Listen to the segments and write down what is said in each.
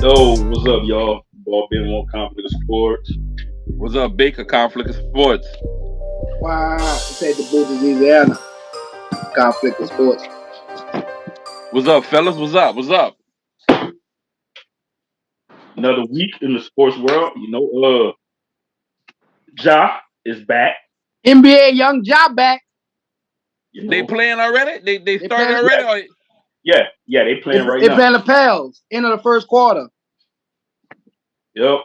Yo, what's up, y'all? Ball Benoit conflict of sports. What's up, Baker? Conflict of Sports. Wow, it's at the booth is Eazyana. Conflict of sports. What's up, fellas? What's up? What's up? Another week in the sports world. Ja is back. NBA young job back. They playing already? They started playing, already? Yeah, they playing right they now. playing the Pels. End of the first quarter. Yep.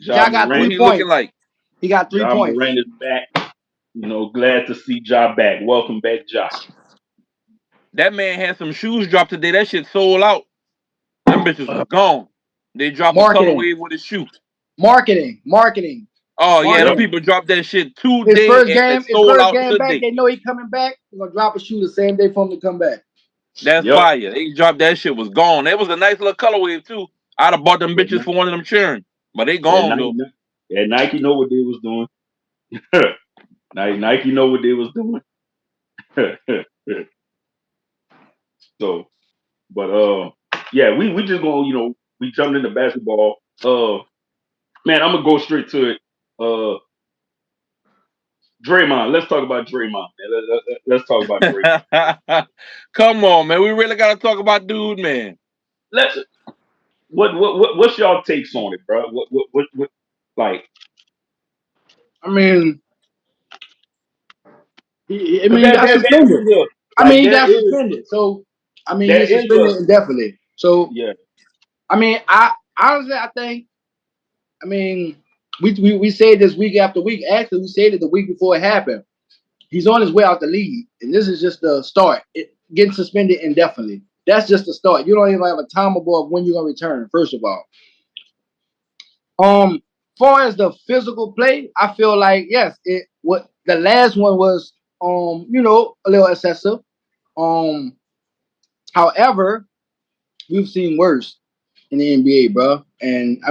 Ja got 3 points. Looking like? He got 3 points. Moran is back. Glad to see Ja back. Welcome back, Ja. That man had some shoes dropped today. That shit sold out. Them bitches was gone. They dropped a colorway with his shoe. Marketing. Oh yeah, them people dropped that shit today. His first game today. back, they know he coming back. They're gonna drop a shoe the same day for him to come back. That's fire. They dropped that shit was gone. That was a nice little colorway too. I'd have bought them bitches for one of them cheering. But they gone though. Yeah, Nike know what they was doing. Nike know what they was doing. So, but yeah, we just gonna we jumped into basketball. Man, I'm gonna go straight to it. Draymond. Let's talk about Draymond. Let's talk about Draymond. Come on, man. We really gotta talk about dude, man. What's y'all takes on it, bro? What like? I mean, he got suspended. He got suspended. So he's suspended indefinitely. So yeah. I honestly think. We say this week after week. Actually, we said it the week before it happened. He's on his way out the league, and this is just the start. Getting suspended indefinitely. That's just the start. You don't even have a timeable of when you're gonna return. First of all, far as the physical play, I feel like yes, what the last one was, a little excessive. However, we've seen worse in the NBA, bro. And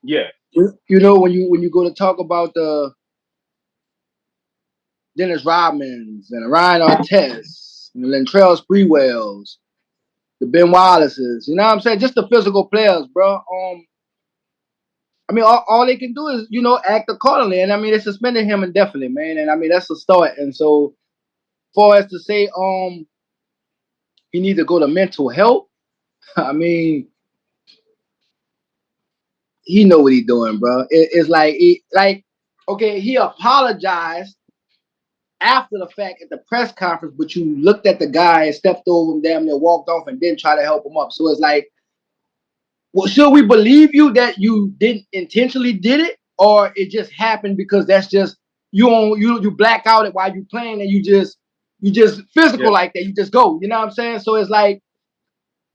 yeah. When you go to talk about the Dennis Rodmans and Ryan Artest, the Latrell Sprewells, the Ben Wallaces, you know what I'm saying? Just the physical players, bro. All they can do is, act accordingly. And they suspended him indefinitely, man. And that's a start. And so far as to say, he needs to go to mental health, he know what he's doing, bro. It's okay, he apologized after the fact at the press conference, but you looked at the guy and stepped over him, damn near walked off, and didn't try to help him up. So it's like, well, should we believe you that you didn't intentionally did it, or it just happened because that's just you black out it while you playing and you just physical like that, you just go, you know what I'm saying? So it's like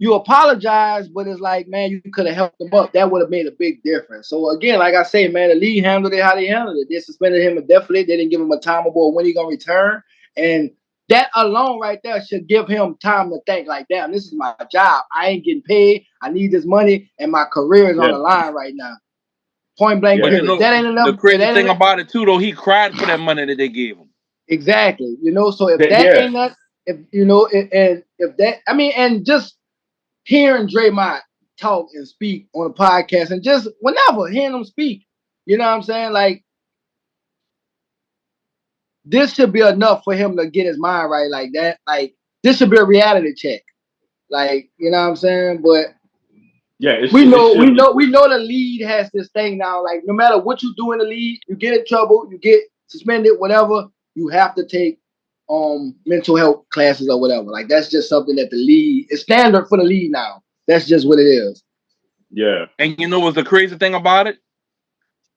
you apologize, but it's like, man, you could have helped him up. That would have made a big difference. So again, like I say, man, the league handled it how they handled it. They suspended him indefinitely. They didn't give him a timeable when he gonna return, and that alone right there should give him time to think like, damn, this is my job. I ain't getting paid. I need this money, and my career is on the line right now. Point blank. But that ain't enough. The crazy thing about it too, though, he cried for that money that they gave him. Exactly. So if that ain't that, and just hearing Draymond talk and speak on a podcast, and just whenever hearing him speak, you know what I'm saying? Like, this should be enough for him to get his mind right like that. Like, this should be a reality check. Like, you know what I'm saying? But yeah, we know the league has this thing now. Like, no matter what you do in the league, you get in trouble, you get suspended, whatever, you have to take mental health classes or whatever. Like, that's just something that the league is standard for the league now. That's just what it is. Yeah. And you know what's the crazy thing about it?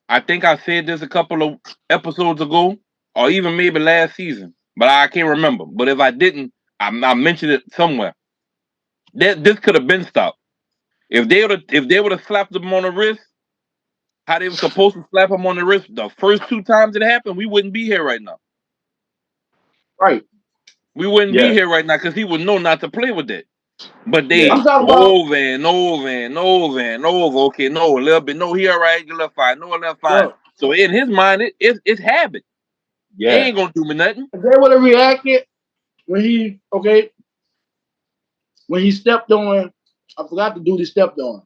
I think I said this a couple of episodes ago, or even maybe last season, but I can't remember. But if I didn't, I mentioned it somewhere. This could have been stopped. If they would have slapped him on the wrist, how they were supposed to slap him on the wrist the first 2 times it happened, we wouldn't be here right now. Right. We wouldn't be here right now because he would know not to play with that. But they over and over and over and over. Okay, no, a little bit. No, he all right. You left fine. No, left fine. Yeah. So in his mind, it's habit. Yeah. He ain't gonna do me nothing. If they would have reacted when he stepped on, I forgot the dude he stepped on.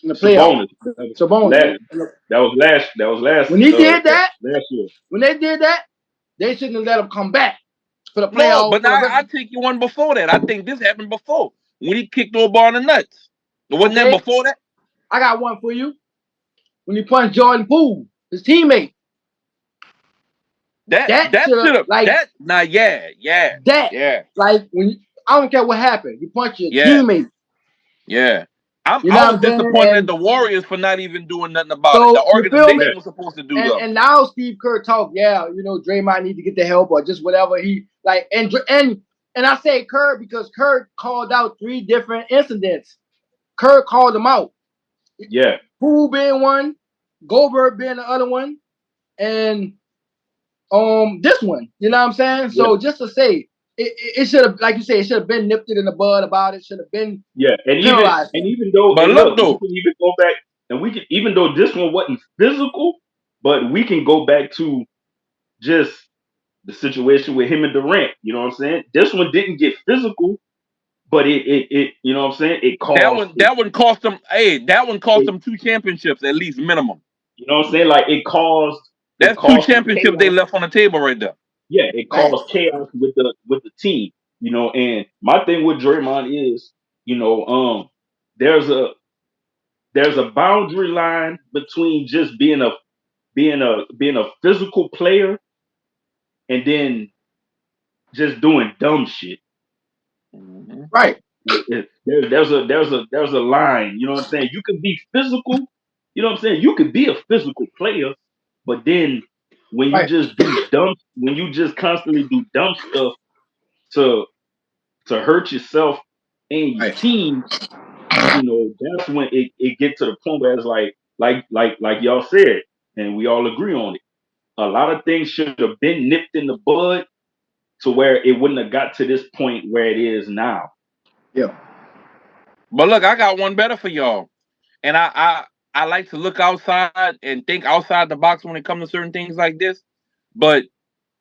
in the playoffs. Sabonis. Sabonis. That was last. When he did that, last year. when they did that, they shouldn't have let him come back for the No, playoffs. but I take you one before that. I think this happened before when he kicked over on the nuts. Wasn't that before that? I got one for you. When he punched Jordan Poole, his teammate. That should have like that. Nah, yeah. Like when I don't care what happened, you punch your teammate. Yeah. I was disappointed at the Warriors for not even doing nothing about it. The organization was supposed to do that. And now Steve Kerr talk, Draymond need to get the help or just whatever he like. And I say Kerr because Kerr called out 3 different incidents. Kerr called them out. Yeah. Poole being one, Goldberg being the other one, and this one. You know what I'm saying? So just to say, it should have, like you say, it should have been nipped it in the bud about it. Should have been and even though, but look though, we can even go back, and we can, even though this one wasn't physical, but we can go back to just the situation with him and Durant. You know what I'm saying? This one didn't get physical, but it you know what I'm saying? It caused that one cost them. Hey, that one cost them 2 championships at least minimum. You know what I'm saying? Like it caused. That's 2 championships they left on the table right there. Yeah, it caused chaos with the team, and my thing with Draymond is, there's a boundary line between just being a physical player and then just doing dumb shit. Right. There's a line, you know what I'm saying? You can be physical, you know what I'm saying? You could be a physical player, but then when you just do when you just constantly do dumb stuff to hurt yourself and your team, that's when it gets to the point where it's like y'all said, and we all agree on it. A lot of things should have been nipped in the bud to where it wouldn't have got to this point where it is now. Yeah. But look, I got one better for y'all. And I like to look outside and think outside the box when it comes to certain things like this. But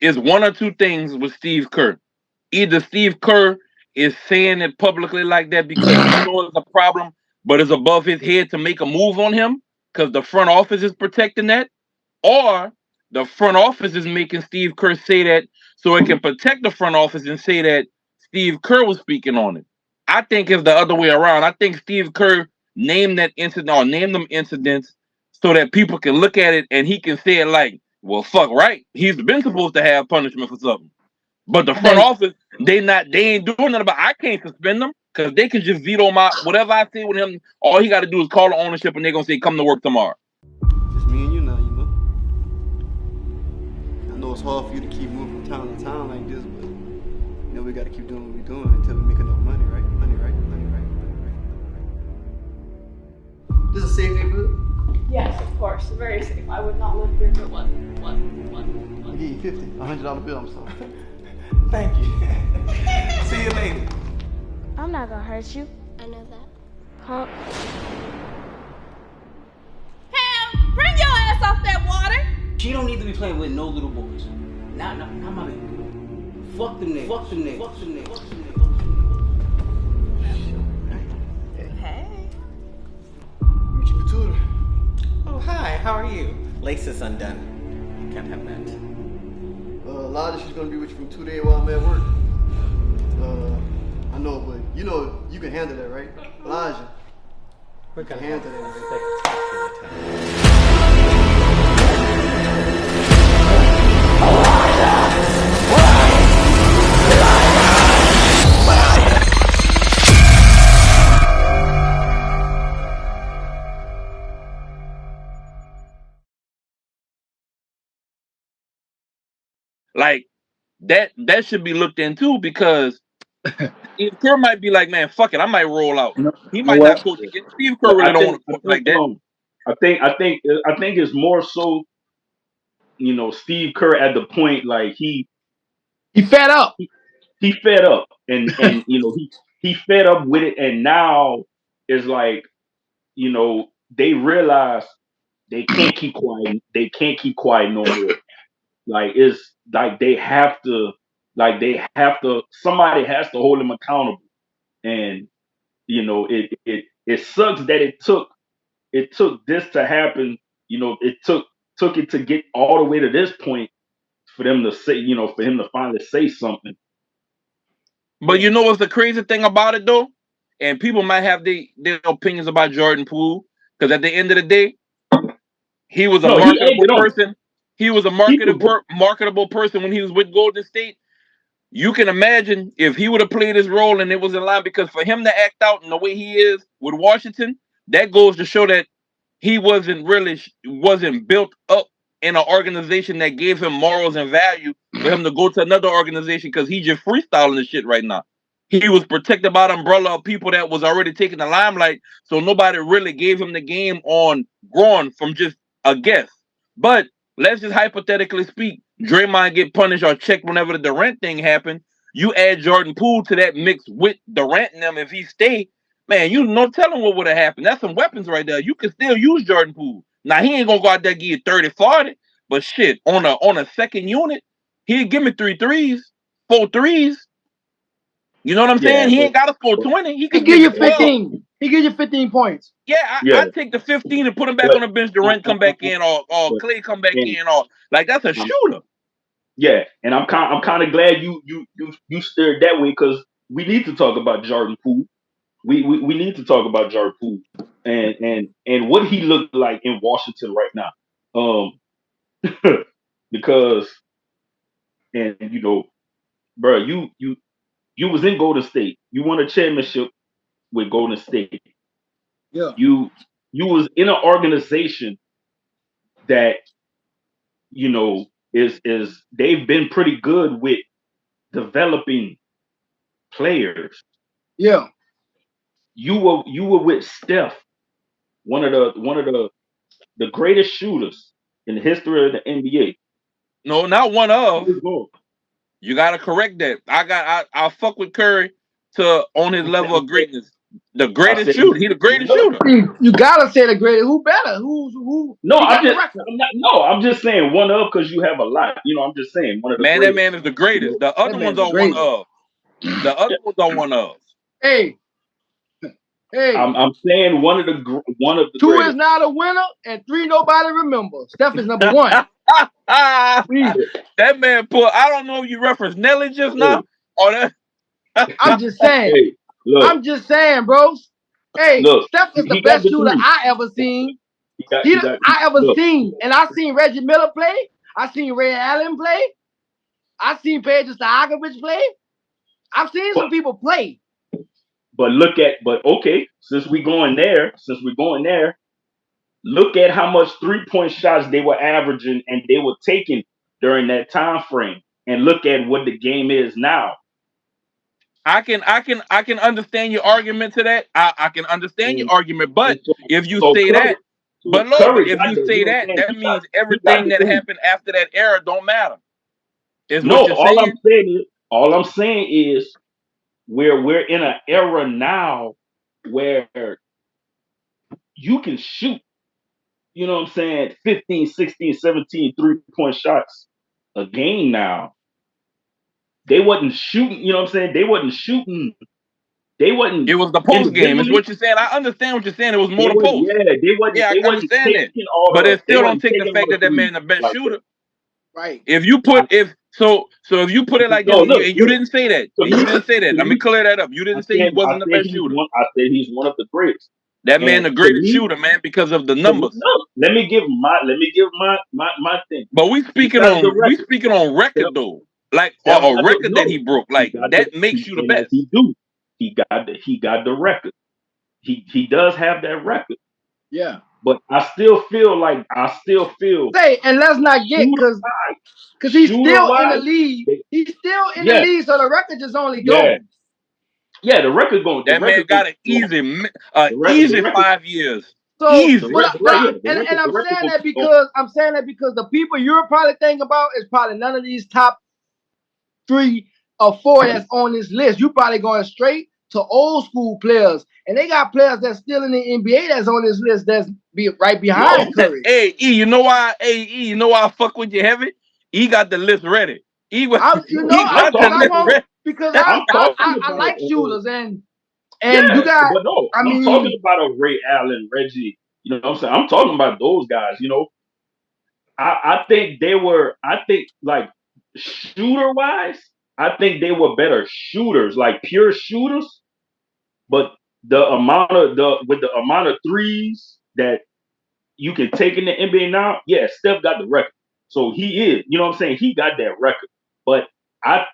it's 1 or 2 things with Steve Kerr. Either Steve Kerr is saying it publicly like that because he knows it's a problem, but it's above his head to make a move on him because the front office is protecting that, or the front office is making Steve Kerr say that so it can protect the front office and say that Steve Kerr was speaking on it. I think it's the other way around. I think Steve Kerr named that incident or named them incidents so that people can look at it and he can say it like, well, fuck, right? He's been supposed to have punishment for something. But the front office, they ain't doing nothing about it. I can't suspend them because they can just veto my whatever I say with him. All he got to do is call the ownership and they're gonna say, come to work tomorrow. Just me and you now, I know it's hard for you to keep moving from town to town like this, but we gotta keep doing what we're doing until we make enough money, right? Money, right? This is a safe neighborhood? Yes, of course. Very safe. I would not live here if it wasn't. I'll give you $50, $100 bill, I'm sorry. Thank you. See you later. I'm not gonna hurt you. I know that. Huh? Ham, bring your ass off that water. She don't need to be playing with no little boys. Not my baby. Fuck them niggas. Hey. Meet your tutor. Oh, hi. How are you? Lace is undone. Can't have that. Elijah, she's gonna be with you from 2 days while I'm at work. I know, but you can handle that, right? Elijah. We're gonna handle that, Like that should be looked into because Steve Kerr might be like, man, fuck it, I might roll out. He might not coach again. Steve Kerr really don't want to coach like that. I think it's more so, Steve Kerr at the point like he fed up. He fed up, and he fed up with it, and now it's like, they realize they can't keep quiet. They can't keep quiet no more. Like it's like they have to. Somebody has to hold them accountable, and it sucks that it took it took this to happen. It took it to get all the way to this point for them to say, for him to finally say something. But you know what's the crazy thing about it though? And people might have their opinions about Jordan Poole, because at the end of the day, he was a marketable person. He was a marketable person when he was with Golden State. You can imagine if he would have played his role and it was in line, because for him to act out in the way he is with Washington, that goes to show that he wasn't built up in an organization that gave him morals and value for him to go to another organization, because he's just freestyling the shit right now. He was protected by the umbrella of people that was already taking the limelight, so nobody really gave him the game on growing from just a guess. But let's just hypothetically speak, Draymond get punished or checked whenever the Durant thing happened. You add Jordan Poole to that mix with Durant and them, if he stay, man, you no telling what would have happened. That's some weapons right there. You can still use Jordan Poole. Now, he ain't going to go out there and give you 30, 40, but shit, on a second unit, he'd give me 3 threes, 4 threes. You know what I'm saying? He ain't got to score 20. He could give you 15. He give you 15 points. Yeah, I'd take the 15 and put him back on the bench. Durant come back in, or Clay come back in, or like that's a shooter. Yeah, and I'm kind of glad you steered that way, because we need to talk about Jordan Poole. We need to talk about Jordan Poole and what he looked like in Washington right now. Because bro, you was in Golden State. You won a championship with Golden State. Yeah. You was in an organization that is they've been pretty good with developing players. Yeah. You were with Steph, one of the greatest shooters in the history of the NBA. No, not one of. You gotta correct that. I fuck with Curry to on his level of greatness. The greatest shooter. He the greatest shooter. You gotta say the greatest. Who better? Who? No, I'm just saying one of, because you have a lot. I'm just saying one of the greatest. That man is the greatest. The other ones are one of. The other ones are one of. Hey. I'm saying one of the 2 greatest. is not a winner, and 3 nobody remembers. Steph is number 1. That man put. I don't know if you referenced Nelly just now or that. I'm just saying. Hey, look, I'm just saying, bro. Hey, look, Steph is the best shooter I ever seen. I ever seen. And I seen Reggie Miller play. I seen Ray Allen play. I seen Pedro Stojakovic play. I've seen some people play. But okay, since we're going there, look at how much 3-point shots they were averaging and they were taking during that time frame, and look at what the game is now. I can understand your argument to that. I can understand your argument, but if you say that, but look, if you say that, that means everything that happened after that era don't matter. All I'm saying is we're in an era now where you can shoot, 15, 16, 17 3-point shots a game now. They wasn't shooting, They wasn't shooting. They wasn't. It was the post game. Is what you're saying. I understand what you're saying. It was more the post. They wasn't. Yeah, I understand that. But it still don't take the fact that man the best shooter. Right. If you put if you put it like this, and you didn't say that. You didn't say that. Let me clear that up. You didn't say he wasn't the best shooter. I said he's one of the greatest. That man, the greatest shooter, man, because of the numbers. No, let me give my thing. But we speaking on record though, like a record that he broke, like that makes you the best. He got the record. He does have that record. Yeah. But I still feel. Say, and let's not get because he's still in the league. He's still in the league, so the record is only going. Yeah, the record going. That man got an easy 5 years. So, easy. And I'm saying that because the people you're probably thinking about is probably none of these top 3 or 4 that's on this list. You probably going straight to old school players, and they got players that's still in the NBA that's on this list that's right behind Curry. Hey, you know why? I fuck with you heavy. He got the list ready. Because I like shooters and you got. But no, I'm talking about a Ray Allen, Reggie. You know what I'm saying? I'm talking about those guys. You know, I think they were. I think like shooter wise, I think they were better shooters, like pure shooters. But the amount of threes that you can take in the NBA now, yeah, Steph got the record. So he is, you know what I'm saying? He got that record. But I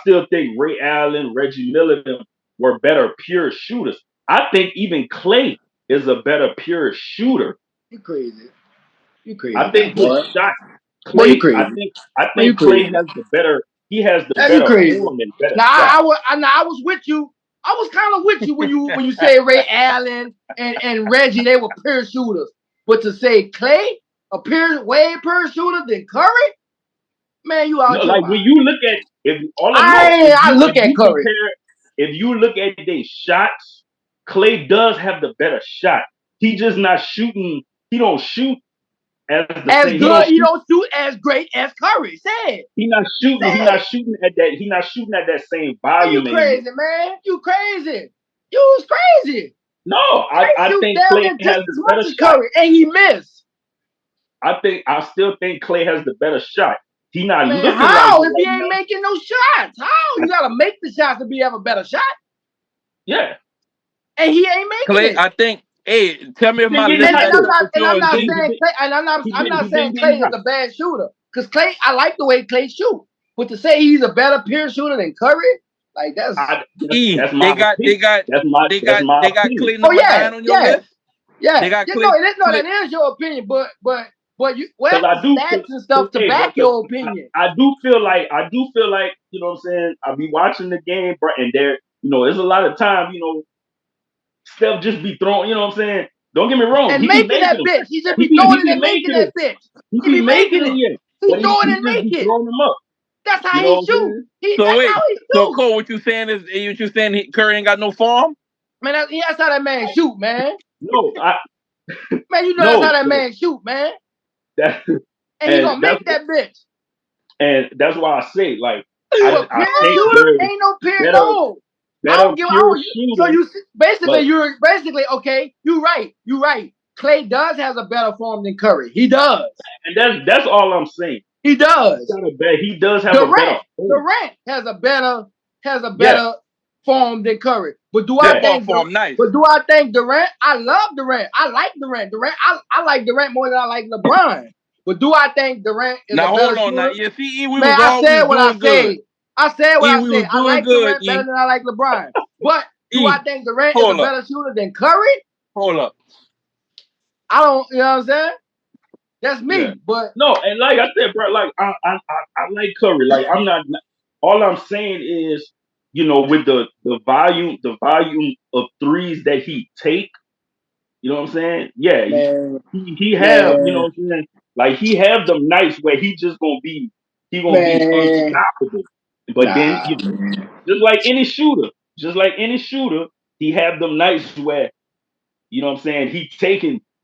still think Ray Allen, Reggie Miller them were better pure shooters. I think even Clay is a better pure shooter. You crazy. You crazy. I think his boy. shot Boy, you Clay, crazy. I Boy, you think Clay crazy. has the better That's you crazy. form and better Now shot. I was with you. I was kind of with you when you say Ray Allen and Reggie, they were pure shooters. But to say Clay, way pure shooter than Curry, man, you out No, your like mind. when you look at I look at Curry. If you look at their shots, Clay does have the better shot. He just not shooting. He don't shoot as good. He don't shoot as great as Curry said. He not shooting. He not shooting at that. He not shooting at that same volume. You crazy, man. You crazy. You was crazy. No, I think Clay has the better shot. Curry, and he missed. I still think Clay has the better shot. He not man, looking how like if he ain't making no shots? How you gotta make the shots to have a better shot? Yeah, and he ain't making Clay, it. I think. Hey, tell me if my list. I'm not saying Clay is a bad shooter because Clay. I like the way Clay shoot, but to say he's a better pure shooter than Curry, like that's my They got Clay number 9 on your list. Yeah, they got Clay. That is your opinion, but you where's the stats and stuff to back your opinion? I do feel like you know what I'm saying. I be watching the game, bro, and there there's a lot of time Steph just be throwing, you know what I'm saying? Don't get me wrong. And he making be that bitch. He just be throwing it and making that bitch. He be making it, yeah. He throwing it and making it. Throwing them up. That's how he shoot. So Cole, what you saying is Curry ain't got no form? Man, that's how that man shoot, man. No, man, you know that's how that man shoot, man. And he gonna make that bitch. And that's why I say, like, I think ain't no peer no. So you basically okay. You're right. Clay does have a better form than Curry. He does, and that's all I'm saying. He does. He does have a better form. Durant has a better form than Curry. But do I think nice? But do I think Durant? I love Durant. I like Durant. I like Durant more than I like LeBron. But do I think Durant is a better shooter? Now, yeah, see, I said what I said. I said what I said. I like Durant better than I like LeBron. But do I think Durant is a better shooter than Curry? Hold up. I don't. You know what I'm saying? That's me. Yeah. But no, and like I said, bro, like I like Curry. Like I'm not. All I'm saying is, with the volume of threes that he take. You know what I'm saying? Yeah, he have. You know what I'm saying? Like he have them nights where he just gonna be unstoppable. But then just like any shooter, he have them nights where you know what I'm saying.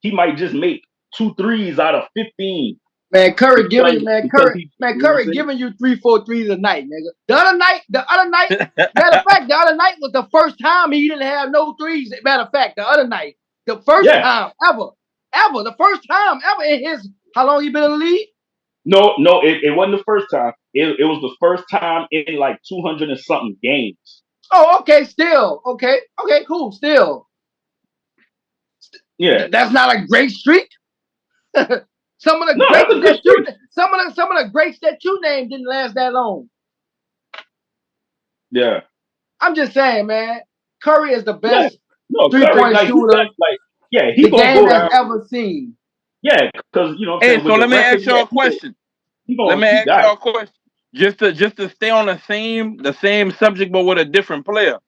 He might just make 2 threes out of 15. Man, Curry giving you 3-4 threes a night, nigga. The other night, matter of fact, the other night was the first time he didn't have no threes. Matter of fact, the other night, the first time ever, the first time ever in his. How long he been in the league? No, it wasn't the first time. It was the first time in like 200 and something games. Oh, okay, still okay, cool, still. Yeah, that's not a great streak. Some of the greats that you named didn't last that long. Yeah, I'm just saying, man. Curry is the best 3-point shooter the game has ever seen. Yeah, because Hey, so let me ask y'all a question. Just to stay on the same subject, but with a different player.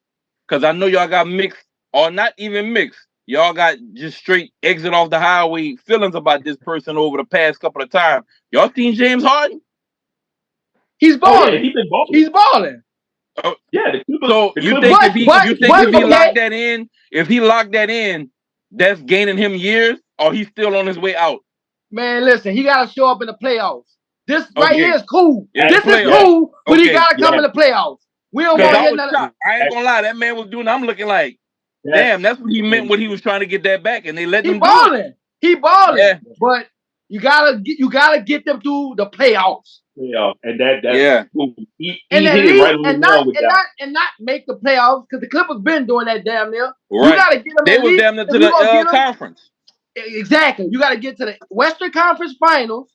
Because I know y'all got mixed, or not even mixed. Y'all got just straight exit off the highway feelings about this person over the past couple of times. Y'all seen James Harden? He's balling. He's been balling. He's balling. Oh, yeah. So you think if he locked that in, that's gaining him years, or he's still on his way out? Man, listen, he got to show up in the playoffs. This right here is cool. Yeah, this is cool, but he got to come in the playoffs. We don't want to hear nothing. I ain't gonna lie, that man was doing. I'm looking like, Damn, that's what he meant when he was trying to get that back, and they let He him do it. He balling. Yeah. But you gotta get them through the playoffs. Yeah, and that's he And hit at it least right on the nail with that. not make the playoffs because the Clippers been doing that damn near. Right. You gotta get them. They at was least, damn near if to you the gonna get them- conference. Exactly. You gotta get to the Western Conference Finals.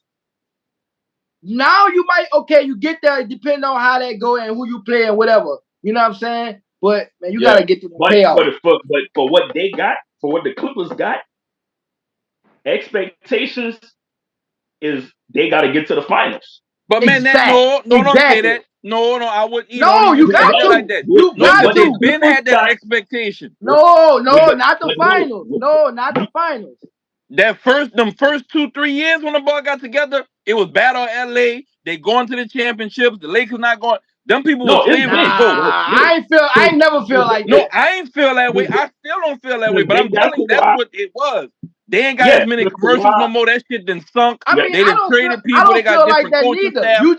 Now you might you get there depending on how that go and who you play and whatever. You know what I'm saying? But man, you gotta get to the playoffs. But for what they got, for what the Clippers got, expectations is they got to get to the finals. But man, don't say that. No, I wouldn't. No, you got to. Like that. You got they to. been had that expectation. No, not the finals. No, not the finals. Them first 2-3 years when the ball got together, it was bad on LA. They going to the championships. The Lakers not going. Them people were playing with I ain't never feel like that. No, I ain't feel that way. I still don't feel that way. But I'm telling you, that's what it was. They ain't got as many commercials no more. That shit done sunk. I mean, they done traded people. They got different coaching staff. You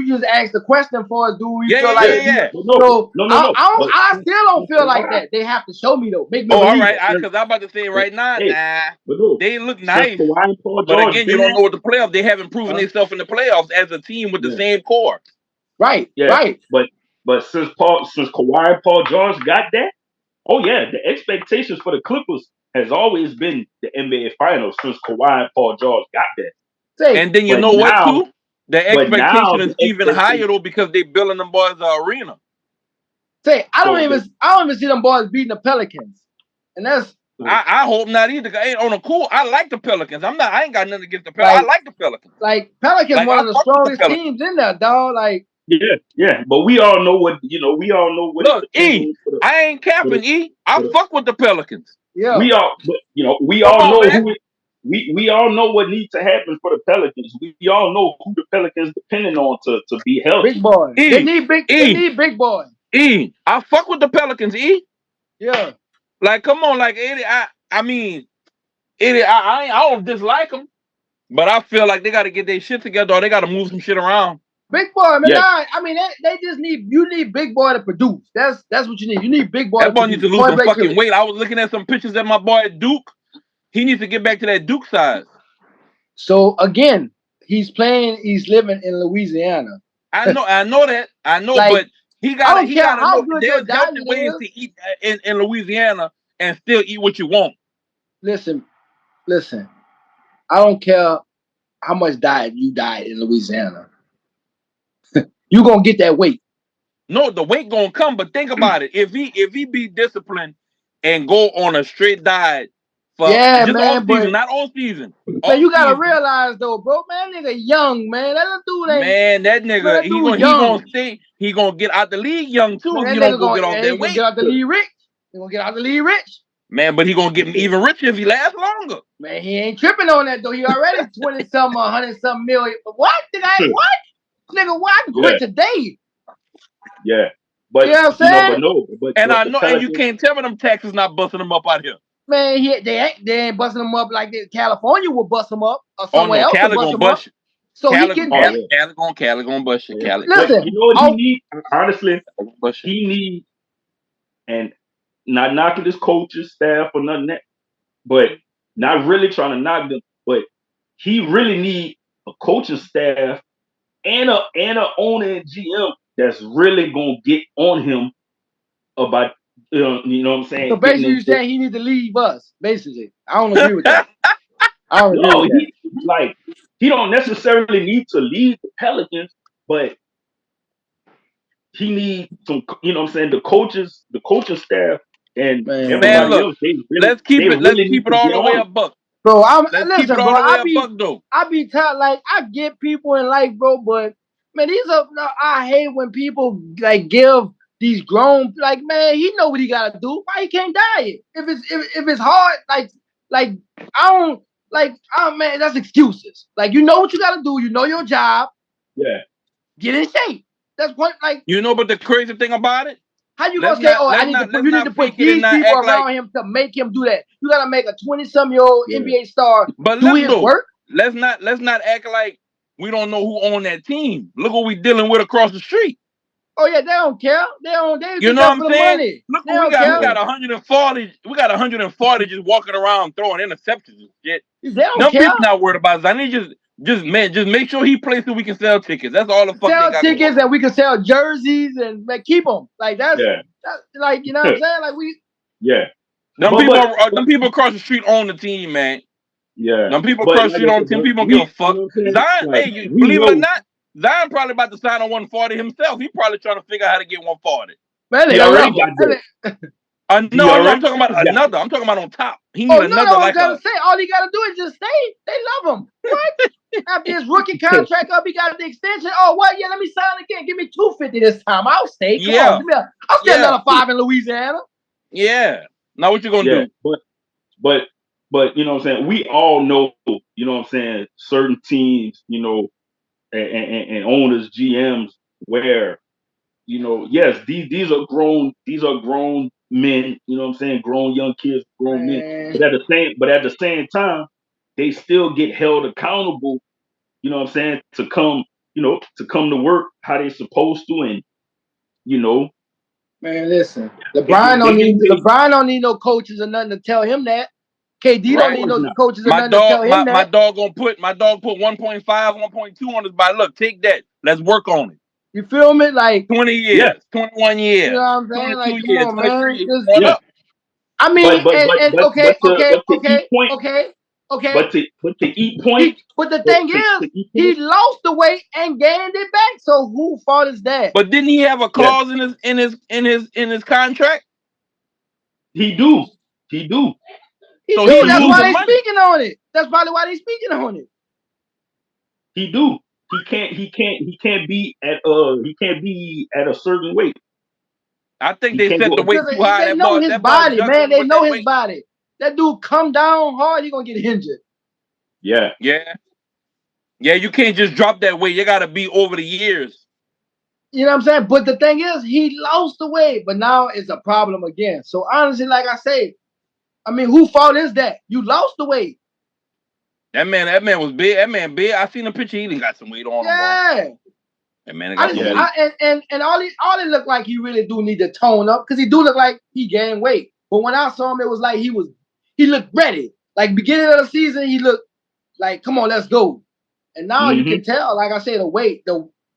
just asked the question for us. Do we feel like yeah. No. I still don't feel like that. They have to show me though. Make me believe. All right, because I'm about to say right now, they look nice. But again, you don't know what the playoffs. They haven't proven themselves in the playoffs as a team with the same core. Right. Right. But since Kawhi and Paul George got that, the expectations for the Clippers has always been the NBA Finals since Kawhi and Paul George got that. And then you know what too? The expectation is even higher though because they building them boys the arena. I don't even see them boys beating the Pelicans, and that's. I hope not either. On a cool, I like the Pelicans. I ain't got nothing against the Pelicans. I like the Pelicans. Like Pelicans, one of the strongest teams in there, dog. Like. Yeah, but we all know what We all know what. Look, I ain't capping. I fuck with the Pelicans. Yeah, we all know we all know what needs to happen for the Pelicans. We all know who the Pelicans depending on to be healthy. Big boy. They need big boy. I fuck with the Pelicans. Yeah. Like, come on, like I mean, I don't dislike them, but I feel like they got to get their shit together or they got to move some shit around. Big boy, man. I mean, they just need big boy to produce. That's what you need. You need big boy. That boy needs to lose some fucking weight. I was looking at some pictures of my boy Duke. He needs to get back to that Duke size. So again, he's living in Louisiana. I know that. But he gotta know there's healthy ways to eat in Louisiana and still eat what you want. Listen. I don't care how much diet you diet in Louisiana. You gonna get that weight. No, the weight gonna come, but think about it. If he be disciplined and go on a straight diet for off season, not on season. Man, you gotta realize though, bro, man, that nigga young, man. That dude ain't. Man, that nigga, he gonna get out the league young too. Man, if he don't go get off that weight. Get out the league rich. He gonna get out the league rich. Man, but he gonna get even richer if he lasts longer. Man, he ain't tripping on that though. He already 20-something, 100-something million. What? What? Nigga, why I quit today? Yeah. But you know what I'm saying? And you can't tell me them taxes not busting them up out here. Man, they ain't busting them up like this. California will bust them up or somewhere else Cali will bust them up. So Cali gonna bust you. Cali. Listen, you know what he need? Honestly, he need, and not knocking his coaches, staff, or nothing that, but not really trying to knock them, but he really need a coaching staff and a owner and GM that's really gonna get on him about you know what I'm saying. So basically, you're saying he need to leave us. Basically, I don't agree with that. I don't agree with that. He don't necessarily need to leave the Pelicans, but he needs some. You know what I'm saying. The coaching staff, and everybody else. Let's keep it all the way a buck. Bro, I be tired. Like I get people in life, bro, but man, I hate when people like give these grown man. He know what he gotta do. Why he can't diet? If it's hard, man, that's excuses. Like you know what you gotta do. You know your job. Yeah. Get in shape. That's what but the crazy thing about it. How you gonna say, you need to put these people around him to make him do that? You gotta make a 20-some-year-old NBA star do his work. Let's not act like we don't know who own that team. Look what we dealing with across the street. Oh yeah, they don't care. They You just know there what I'm for the saying? money. Look, They we don't got care. 140. We got 140 just walking around throwing interceptions and shit. They don't Them care. people not worried about Zion. Just make sure he plays so we can sell tickets. That's all the fuck they Sell got tickets going on. and we can sell jerseys and keep them. Like that's like you know what I'm saying. Like we. Yeah. Them But people across the street own the team, man. yeah. Them people But across the like street I own said, the team. but People don't we, give a fuck. you know what I'm saying? Zion, Like, hey, you we believe it or know not, Zion probably about to sign on 140 himself. He probably trying to figure out how to get 140. Man, he they already level. got that. He No, I'm already talking about got another. I'm talking about on top. He Oh need no, another no, I'm like trying a. to say all he gotta do is just stay. They love him. What? After his rookie contract up, he got the extension. Oh, what? Yeah, let me sign again. Give me $250 this time. I'll stay. Come on, give me I'll stay another 5 in Louisiana. Yeah. Now what you gonna do? But you know what I'm saying? We all know, you know what I'm saying, certain teams, you know, and owners, GMs, where, you know, yes, these are grown men, you know what I'm saying, grown young kids, grown men. Man. But at the same time, they still get held accountable, you know what I'm saying, to come to work how they supposed to, and you know, Man, listen. they LeBron get paid. don't need no coaches or nothing to tell him that. KD don't need no coaches or My nothing to tell him that. my dog put 1.5, 1.2 on his body. Look, take that. Let's work on it. You feel me? Like 20 years, 21 years, you know what I'm saying? 22 Like, come years, on, 23 years. man. Going up. I mean, To each point, okay. but to each point, But the thing is, he lost the weight and gained it back. So who fault is that? But didn't he have a clause in his contract? He do. So that's why they're speaking on it. That's probably why they're speaking on it. He do. He can't be at a certain weight. I think they set the weight too high. They know his body, man. They know his body. That dude come down hard, he gonna get injured. Yeah. You can't just drop that weight. You gotta be over the years. You know what I'm saying? But the thing is, he lost the weight, but now it's a problem again. So honestly, like I say, I mean, whose fault is that? You lost the weight. That man was big. That man big. I seen a picture. He even got some weight on him. Yeah. That man got some weight. And all it looked like he really do need to tone up because he do look like he gained weight. But when I saw him, it was like he looked ready. Like beginning of the season, he looked like, come on, let's go. And now you can tell, like I said, the weight,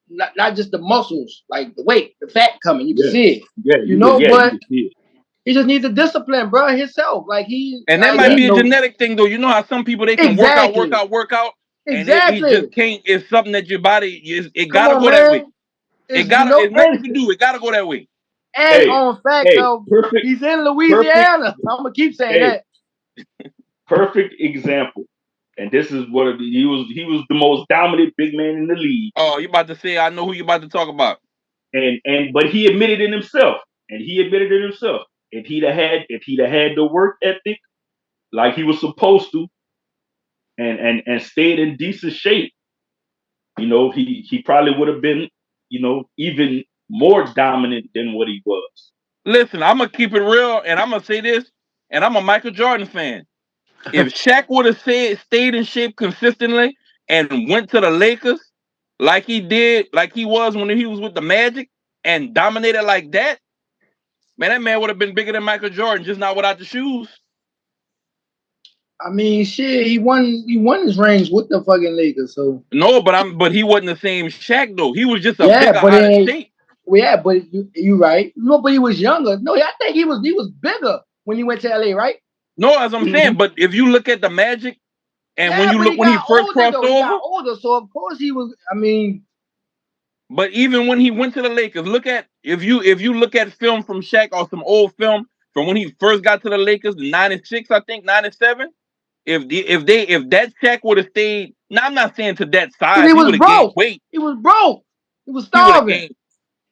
not just the muscles, like the weight, the fat coming. You can see it. Yeah, but he just needs the discipline, bro, himself. Like and that might be a genetic thing, though. You know how some people they can work out. Exactly. And it just can't. It's something that your body it gotta go that way. It's nothing to do. It gotta go that way. And on fact, though, he's in Louisiana. I'm gonna keep saying that. Perfect example. And this is what he was the most dominant big man in the league. Oh, you about to say I know who you about to talk about. But he admitted it himself. If he'd have had the work ethic like he was supposed to, and stayed in decent shape, you know, he probably would have been, you know, even more dominant than what he was. Listen, I'm gonna keep it real, and I'm gonna say this, and I'm a Michael Jordan fan. If Shaq would have stayed in shape consistently and went to the Lakers like he was when he was with the Magic and dominated like that, man, that man would have been bigger than Michael Jordan, just not without the shoes. I mean, shit, he won his rings with the fucking Lakers, so no, but he wasn't the same Shaq though. He was just a bigger out of shape. Well, yeah, but you right. No, but he was younger. No, I think he was bigger when he went to LA, right? No, as I'm saying, but if you look at the Magic, and when you look when he first crossed over, he got older, so of course he was. I mean, but even when he went to the Lakers, if you look at film from Shaq or some old film from when he first got to the Lakers in '96, I think '97. If that Shaq would have stayed, now I'm not saying to that size, he would have gained weight. He was broke. He was starving.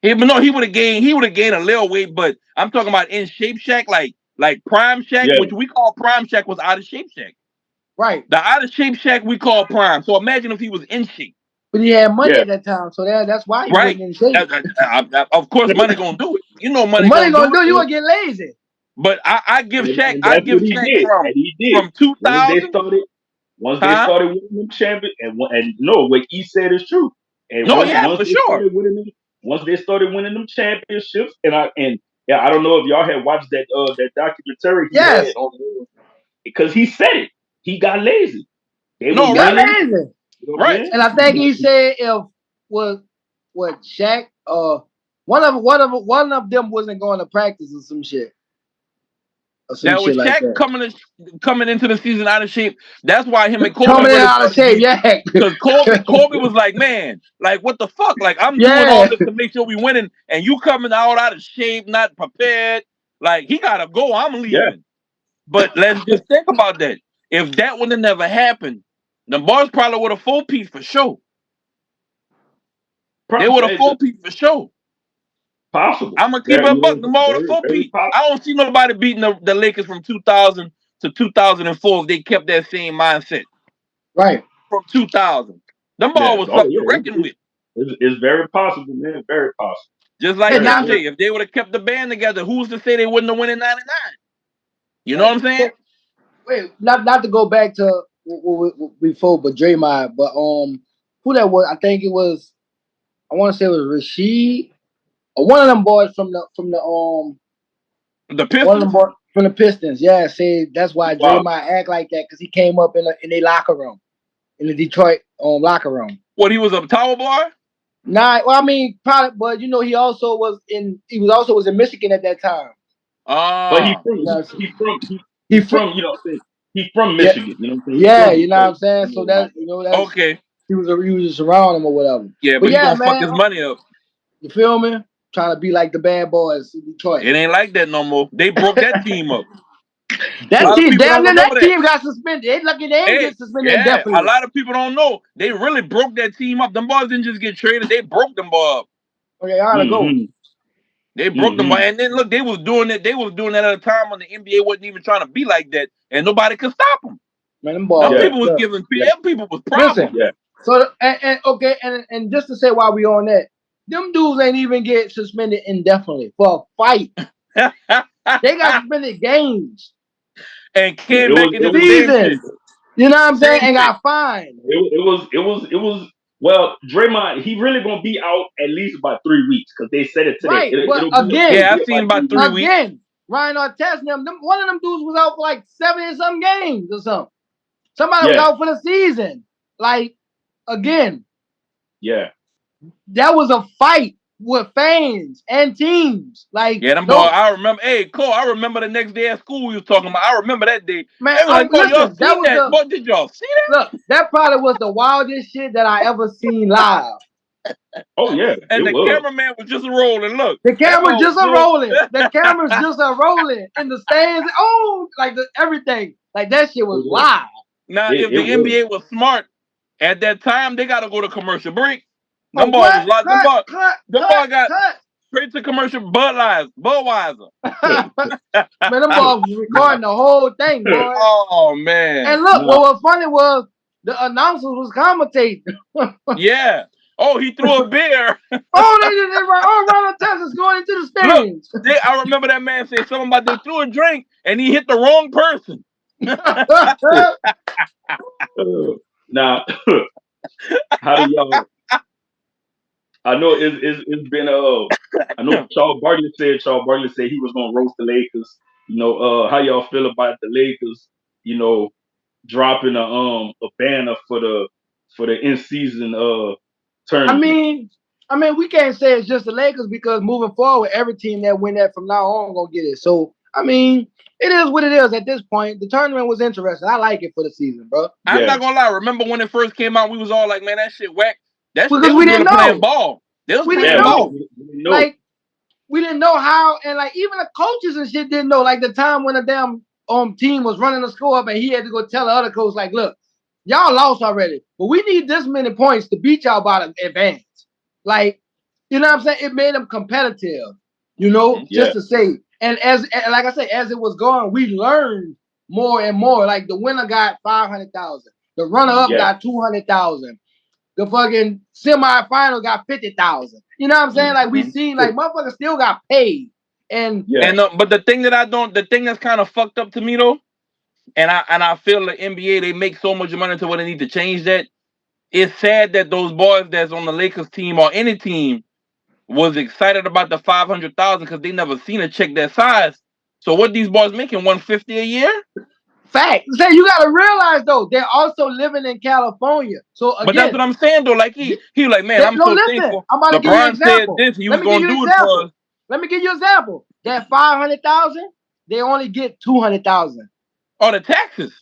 He would have gained a little weight, but I'm talking about in shape Shaq, like prime Shaq, which we call prime Shaq was out of shape Shaq. Right. The out of shape Shaq we call prime. So imagine if he was in shape. But he had money at that time, so that's why he wasn't in shape. Of course, money gonna do it. You know, money gonna do it. You gonna get lazy. But I give Shaq from 2000. Once they started winning them champions, and no, what he said is true. And for sure. once they started winning them championships, I don't know if y'all had watched that documentary he Yes. had on, because he said it. He got lazy. They No, was Got winning. lazy. You know what I'm right. saying? And I think he said if what Shaq one of them wasn't going to practice or some shit. Or some That was shit like Shaq that. coming into the season out of shape. That's why him and Kobe Coming in really out of started shape, beefing. yeah. Because Kobe was like, man, like what the fuck? Like I'm doing all Yeah. this to make sure we winning, and you coming out of shape, not prepared. Like he gotta go. I'm leaving. Yeah. But let's just think about that. If that would have never happened, the boys probably would have 4-piece for sure. They would have 4-piece for sure. Possible. I'm gonna keep it a buck. The ball would have Very 4-piece. possible. I don't see nobody beating the Lakers from 2000 to 2004 if they kept that same mindset. Right. From 2000. Them ball was something to reckon with. It's very possible, man. Very possible. Just like And now- MJ, if they would have kept the band together, who's to say they wouldn't have won in 99? You know what I'm saying? Wait, not to go back to before, but Draymond, but who that was? I think it was. I want to say it was Rasheed, or one of them boys from the The one of them Pistons. boys from the Pistons. Yeah, say that's why Wow. Draymond act like that because he came up in their locker room, in the Detroit locker room. What, he was a tower boy? Nah, well, I mean, probably, but he also was in Michigan at that time. But he's from you know what I'm saying? He's from Michigan, you know what I'm saying? Yeah, you know what I'm saying? So that's that's Okay. he was just around him or whatever. Yeah, but he yeah, gonna fuck man, his money up. you feel me? Trying to be like the bad boys in Detroit. It ain't like that no more. They broke that team up. That team, damn near that that team got suspended. They lucky they ain't get suspended indefinitely. A lot of people don't know. They really broke that team up. Them boys didn't just get traded. They broke them boys up. Okay, I gotta go. They broke them boys. And then look, they was doing it. They was doing that at a time when the NBA wasn't even trying to be like that, and nobody could stop them. Man, them boys. Them people was giving. Them people was problems. Listen, so and just to say why we on that, them dudes ain't even get suspended indefinitely for a fight. They got suspended games. And came back into the season. You know what I'm saying? And got fined. It was well, Draymond, he really gonna be out at least about 3 weeks because they said it today. Right, but again, I've seen about 3 weeks. Again, Ryan Artest and them, one of them dudes was out for like 70-some games or something. Somebody was out for the season. Like, again. Yeah. That was a fight with fans and teams. Like, them boy, I remember. Hey, Cole, I remember the next day at school we was talking about. I remember that day. Man, like, y'all seen that? Boy, did y'all see that? Look, that probably was the wildest shit that I ever seen live. Oh yeah, and the cameraman was just rolling. Look, the camera just a rolling. The camera's just a rolling in the stands. Oh, like everything. Like that shit was live. Now, if the NBA was smart at that time, they got to go to commercial break. Them boys was locked. Them boy got straight to commercial. Budweiser. Man, them boys was recording the whole thing, boy. Oh man! And look, what was funny was the announcers was commentating. Yeah. Oh, he threw a beer. They right. Oh, Ron Artest is going into the stands. Look, I remember that man said something about they threw a drink and he hit the wrong person. Now, how do y'all? I know it's been I know Charles Barkley said he was gonna roast the Lakers. You know, how y'all feel about the Lakers? You know, dropping a banner for the in season tournament. I mean, we can't say it's just the Lakers because moving forward, every team that win that from now on gonna get it. So I mean, it is what it is at this point. The tournament was interesting. I like it for the season, bro. I'm not gonna lie. Remember when it first came out, we was all like, "Man, that shit whack." That's because we didn't know. Playing ball. We didn't know. Like we didn't know how, and like even the coaches and shit didn't know. Like the time when the damn team was running the score up, and he had to go tell the other coach, like, "Look, y'all lost already, but we need this many points to beat y'all by the advance." Like, you know what I'm saying? It made them competitive, you know, just to say. And like I said, as it was going, we learned more and more. Like the winner got 500,000, the runner-up got 200,000, the fucking semifinal got 50,000. You know what I'm saying? Like we seen, like motherfuckers still got paid. And but the thing that's kind of fucked up to me though, and I feel the NBA they make so much money to where they need to change that. It's sad that those boys that's on the Lakers team or any team was excited about the 500,000 because they never seen a check that size. So what these boys making 150 a year? Fact. So you gotta realize though, they're also living in California. So again, but that's what I'm saying though. Like he was like, man, I'm no, so listen, thankful. I'm about to give you an LeBron said example. this. He Let was me give gonna you an do it example. for us. Let me give you an example. That 500,000, they only get 200,000. Oh, the taxes.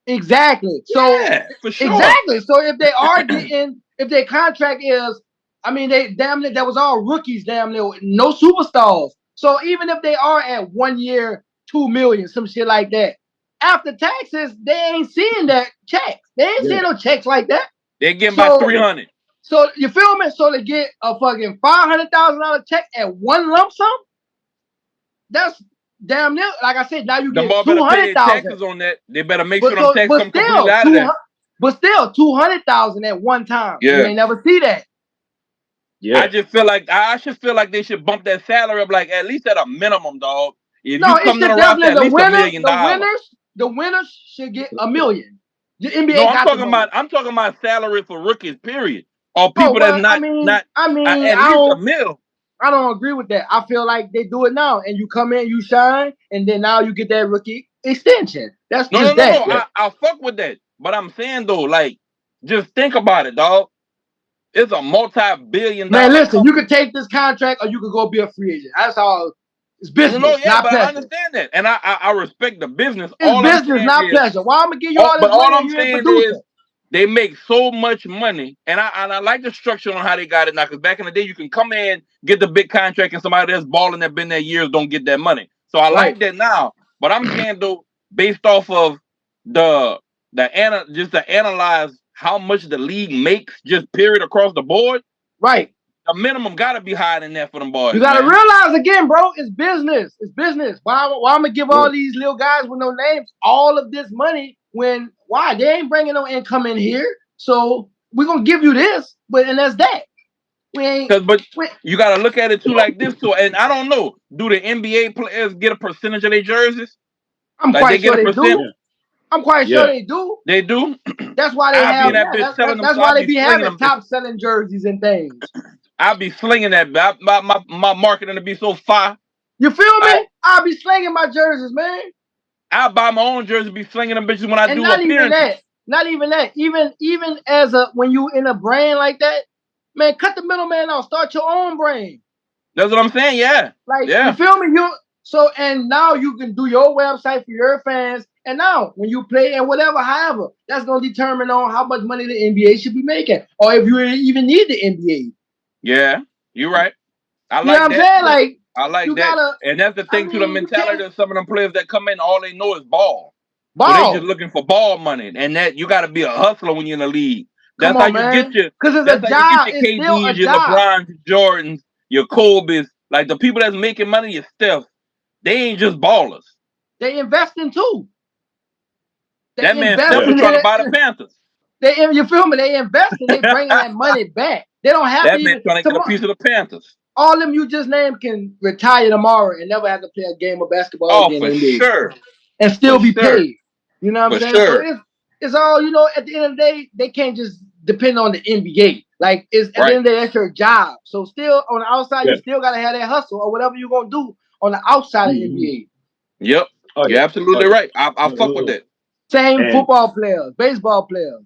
Exactly. So Yeah, for sure. exactly. So if they are getting, if their contract is, I mean, they damn near that was all rookies, damn near no superstars. So even if they are at 1 year, 2 million, some shit like that, after taxes, they ain't seeing that checks. They ain't seeing no checks like that. They're getting about 300. So you feel me? So to get a fucking $500,000 check at one lump sum, that's damn near. Like I said, now you The get more better pay their 200,000. taxes on that. They better make sure them taxes come completely out of that. But still, 200,000 at one time. Yeah. You may never see that. Yeah. I just feel like I should feel like they should bump that salary up, like at least at a minimum, dog. If you come to the roster, at least $1 million. The winners should get $1 million. The NBA no, I'm talking about salary for rookies, period. Or people that's not at least $1 million. I don't agree with that. I feel like they do it now, and you come in, you shine, and then now you get that rookie extension. That's just that. No. I fuck with that, but I'm saying though, like, just think about it, dog. It's a multi-billion-dollar. Man, listen, you could take this contract, or you could go be a free agent. That's all. It's business, not pleasure. I understand that, and I respect the business. It's business, not pleasure. Why I'm gonna give you all this money? All I'm saying is they make so much money, and I like the structure on how they got it now. Because back in the day, you can come in, get the big contract, and somebody that's balling that been there years don't get that money. So I like that now. But I'm saying though, based off of to analyze how much the league makes, just period across the board. Right. The minimum gotta be higher than that for them boys. You gotta realize again, bro, it's business. It's business. Why I'm gonna give all these little guys with no names all of this money when they ain't bringing no income in here? So we're gonna give you this, and that's that. But you gotta look at it too like this too. And I don't know, do the NBA players get a percentage of their jerseys? I'm quite sure they do. I'm quite sure they do. They do. That's why they have. That's why they be having top selling jerseys and things. I'll be slinging that. My marketing to be so fire. You feel me? I'll be slinging my jerseys, man. I'll buy my own jersey, be slinging them bitches when I do appearances. Not even that. Even as when you in a brand like that, man, cut the middleman out. Start your own brand. That's what I'm saying. Yeah. You feel me? And now you can do your website for your fans. And now when you play and however, that's gonna determine on how much money the NBA should be making, or if you even need the NBA. Yeah, you're right. I like that. You know what I'm saying? Like, I like that. And that's the thing to the mentality of some of them players that come in, all they know is ball. So they just looking for ball money. And that you gotta be a hustler when you're in the league. That's how you get your KDs, your LeBrons, your Jordans, your Kobe's. Like the people that's making money, your Steph, they ain't just ballers. They investing too. That man Steph was trying to buy the Panthers. You feel me? They investing, they bringing that money back. They don't have that man trying to get a piece of the Panthers. All them you just named can retire tomorrow and never have to play a game of basketball again. For sure. And still be paid. You know what I'm saying? Sure. So it's all, at the end of the day, they can't just depend on the NBA. Like, it's at the end of the day, that's your job. So still, on the outside, you still got to have that hustle or whatever you're going to do on the outside of the NBA. Yep. You're absolutely right. I fuck with that. Same football players, baseball players.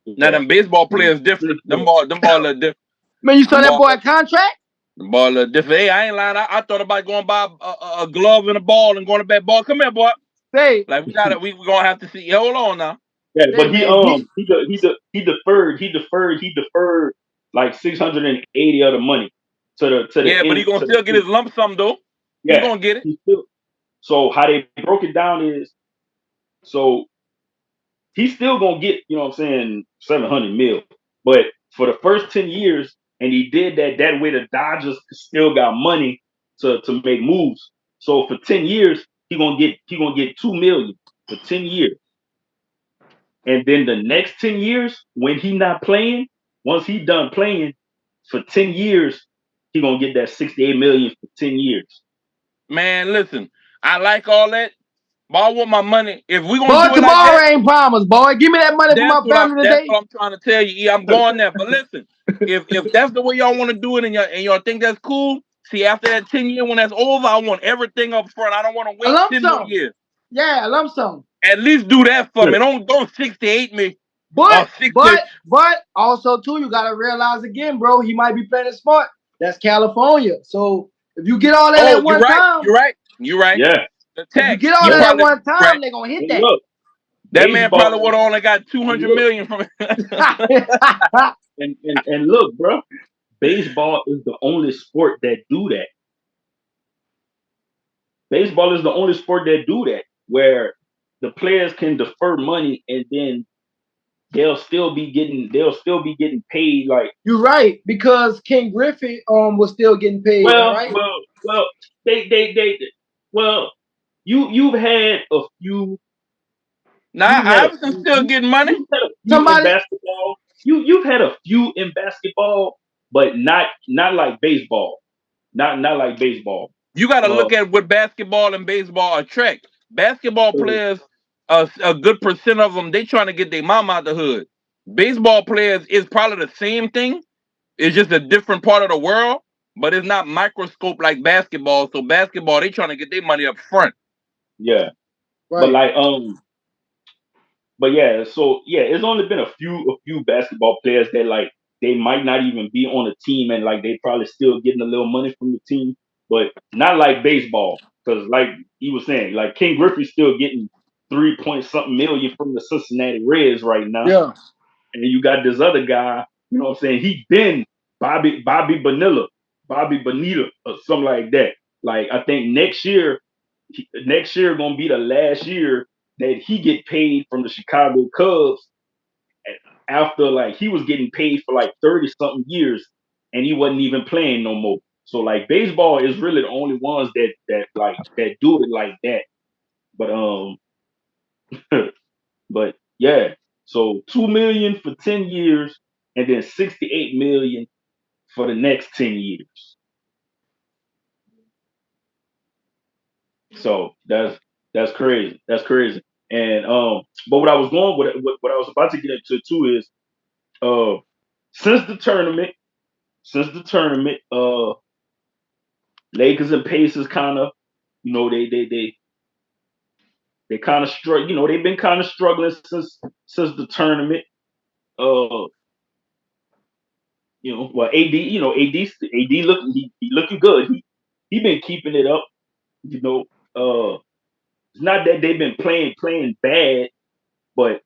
Now, them baseball players different. Them ball are different. Man, you saw that boy contract? The ball are different. Hey, I ain't lying. I thought about going buy a glove and a ball and going to bat ball. Come here, boy. Hey. Like, we gonna have to see. Hold on now. Yeah, but he deferred like 680 of the money to the but he gonna still get his lump sum though. Yeah, he gonna get it. So how they broke it down is, so he's still gonna get, 700 mil. But for the first 10 years, and he did that way, the Dodgers still got money to make moves. So for 10 years, he gonna get $2 million for 10 years. And then the next 10 years, when he not playing, once he done playing, for 10 years, he gonna get that $68 million for 10 years. Man, listen, I like all that, But I want my money. If we gonna Boy, do it like tomorrow that, ain't promised, boy. Give me that money for my family that's today. what I'm trying to tell you. Yeah, I'm going there. But listen, if that's the way y'all want to do it and y'all think that's cool, see, after that 10 year when that's over, I want everything up front. I don't want to A wait lump 10 more sum. years. Yeah, a lump sum. At least do that for me. Don't 68 me or 60. But also too, you gotta realize again, bro, he might be playing it smart. That's California. So if you get all that at you're one right. time, You're right. Yeah. The if you tax. get all He that at probably one time, right. they're gonna hit And that. look, That man baseball. probably would have only got 200 million from it. and look, bro, baseball is the only sport that do that. Baseball is the only sport that do that, where the players can defer money and then they'll still be getting paid. Like, You're right, because King Griffey was still getting paid, well, right? well, they well, you've had a few. Now You've had a Iverson's few. still getting money. You've had a few in Somebody basketball. You've had a few in basketball, but not like baseball. Not like baseball. You got to Uh, look at what basketball and baseball attract. Basketball players, a good percent of them, they trying to get their mom out the hood. Baseball players is probably the same thing. It's just a different part of the world, but it's not microscope like basketball. So basketball, they trying to get their money up front. yeah, but right. like but yeah, so yeah, it's only been a few basketball players that like they might not even be on a team and like they probably still getting a little money from the team, but not like baseball. Because like he was saying, like King Griffey's still getting 3 point something million from the Cincinnati Reds right now. Yeah. And then you got this other guy, you know what I'm saying? He been Bobby Bonita or something like that. Like I think next year gonna be the last year that he get paid from the Chicago Cubs after like he was getting paid for like 30 something years and he wasn't even playing no more. So like baseball is really the only ones that do it like that. But but yeah. So 2 million for 10 years and then 68 million for the next 10 years. So that's crazy. That's crazy. And but what I was going with what I was about to get into too is uh since the tournament, Lakers and Pacers kind of, you know, they kind of struggle. You know, they've been kind of struggling since the tournament. Uh, well, AD looking he looking good. He been keeping it up. You know, it's not that they've been playing bad, but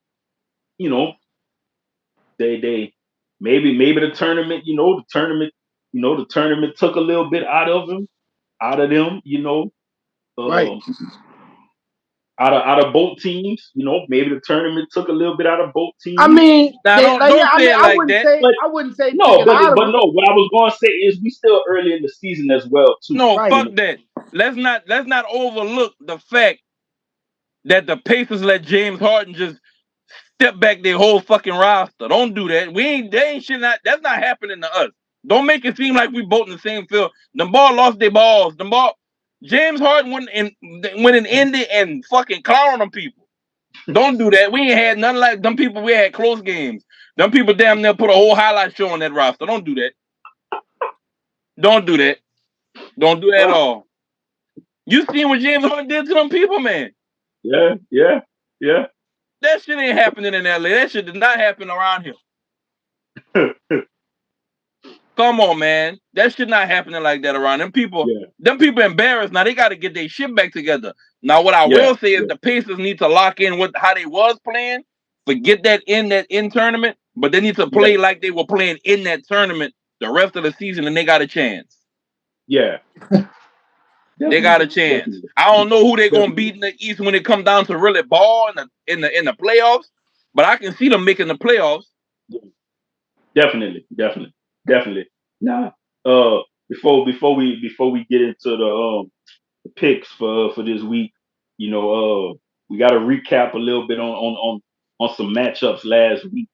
you know, they maybe the tournament took a little bit out of them. Right. Um, out of both teams. Maybe the tournament took a little bit out of both I teams. mean, Now they like yeah, don't I say mean it like that. But I wouldn't say take no, it out of but them. no. What I was going to say is we still early in the season as well too. No, Right. fuck that. Let's not overlook the fact that the Pacers let James Harden just step back their whole fucking roster. Don't do that. That's not happening to us. Don't make it seem like we both in the same field. The ball lost their balls. James Harden went in Indy and fucking clown them people. Don't do that. We ain't had none like them people. We had close games. Them people damn near put a whole highlight show on that roster. Don't do that. Don't do that. Don't do that at all. You seen what James Harden did to them people, man. Yeah. That shit ain't happening in LA. That shit did not happen around here. Come on, man. That shit not happening like that around them people. Yeah. Them people embarrassed. Now they got to get their shit back together. Now what I will say is the Pacers need to lock in with how they was playing. Forget that in tournament, but they need to play like they were playing in that tournament the rest of the season, and they got a chance. Yeah. They got a chance. Definitely. I don't know who they're gonna beat in the East when it come down to really ball in the playoffs, but I can see them making the playoffs. Definitely. Now, before we get into the picks for this week, we got to recap a little bit on some matchups last week.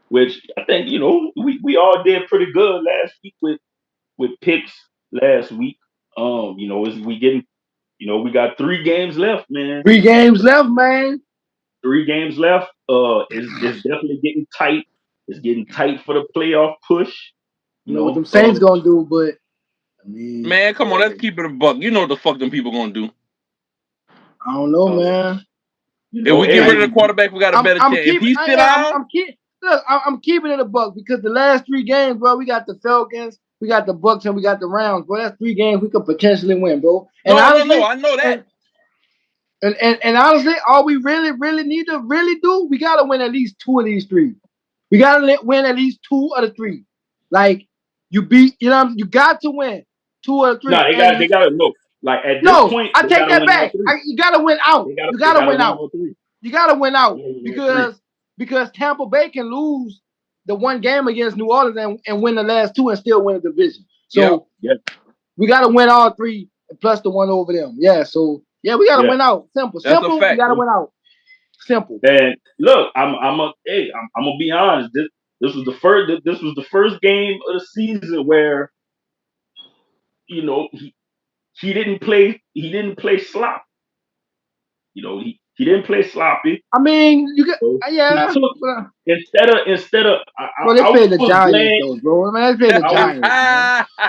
Which I think we all did pretty good last week with picks last week. As we getting We got 3 games left, man. 3 games left, man. 3 games left. It's definitely getting tight. It's getting tight for the playoff push. You know what them Saints gonna do, but I mean, Man, come on, let's keep it a buck. You know what the fuck them people gonna do. I don't know, man. If we get rid of the quarterback, we got a better chance. If he sit down, I'm keeping it a buck because the last 3 games, bro, we got the Falcons, we got the Bucks, and we got the Rams, bro. That's 3 games we could potentially win, bro. And honestly, I know that. And honestly, all we really need to do, we gotta win at least 2 of these 3. We gotta win at least 2 of the 3. Like you got to win 2 of the 3. No, they gotta know. Like at this point, I take that back. You gotta win out. You gotta win out. You gotta win out because Tampa Bay can lose the 1 game against New Orleans and win the last 2 and still win the division. So we gotta win all 3 plus the 1 over them. Yeah. So yeah, we gotta win out. Simple. That's Simple. We gotta win out. Simple. And look, I'm gonna be honest. This was the first game of the season where he didn't play slop. He didn't play sloppy. I mean, you get instead of they played the Giants, though, bro. Man, they played the Giants.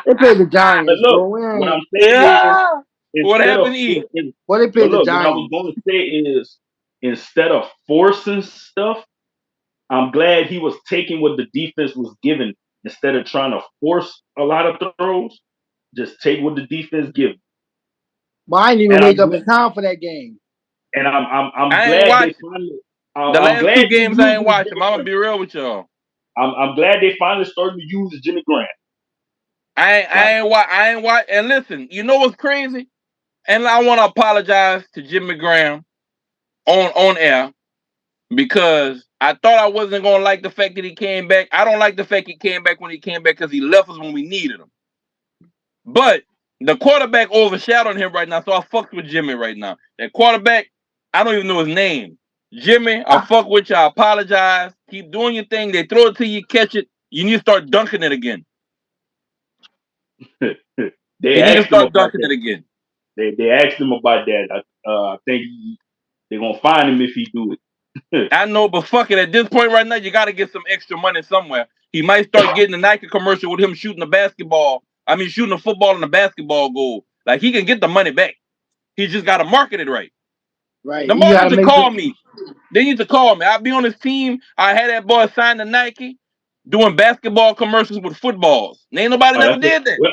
They played the Giants, bro. What I'm saying is, what happened? Well, they played the Giants. What I was going to say is, instead of forcing stuff, I'm glad he was taking what the defense was giving instead of trying to force a lot of throws. Just take what the defense gives. But I didn't even wake up in time for that game. And I'm glad they finally. The last 2 games I ain't watching. I'm gonna be real with y'all. I'm glad they finally started to use Jimmy Graham. I ain't watch. And listen, you know what's crazy? And I want to apologize to Jimmy Graham on air because I thought I wasn't gonna like the fact that he came back. I don't like the fact he came back when he came back because he left us when we needed him. But the quarterback overshadowing him right now, so I fucked with Jimmy right now. That quarterback, I don't even know his name. Jimmy, I fuck with you. I apologize. Keep doing your thing. They throw it to you, catch it. You need to start dunking it again. They need to start dunking it again. They asked him about that. I think they're gonna find him if he do it. I know, but fuck it. At this point right now, you got to get some extra money somewhere. He might start getting a Nike commercial with him shooting a basketball. Shooting a football in a basketball goal. Like, he can get the money back. He just got to market it right. Right. The boy needs to call me. They need to call me. I'll be on his team. I had that boy sign to Nike doing basketball commercials with footballs. And ain't nobody never did that. Well,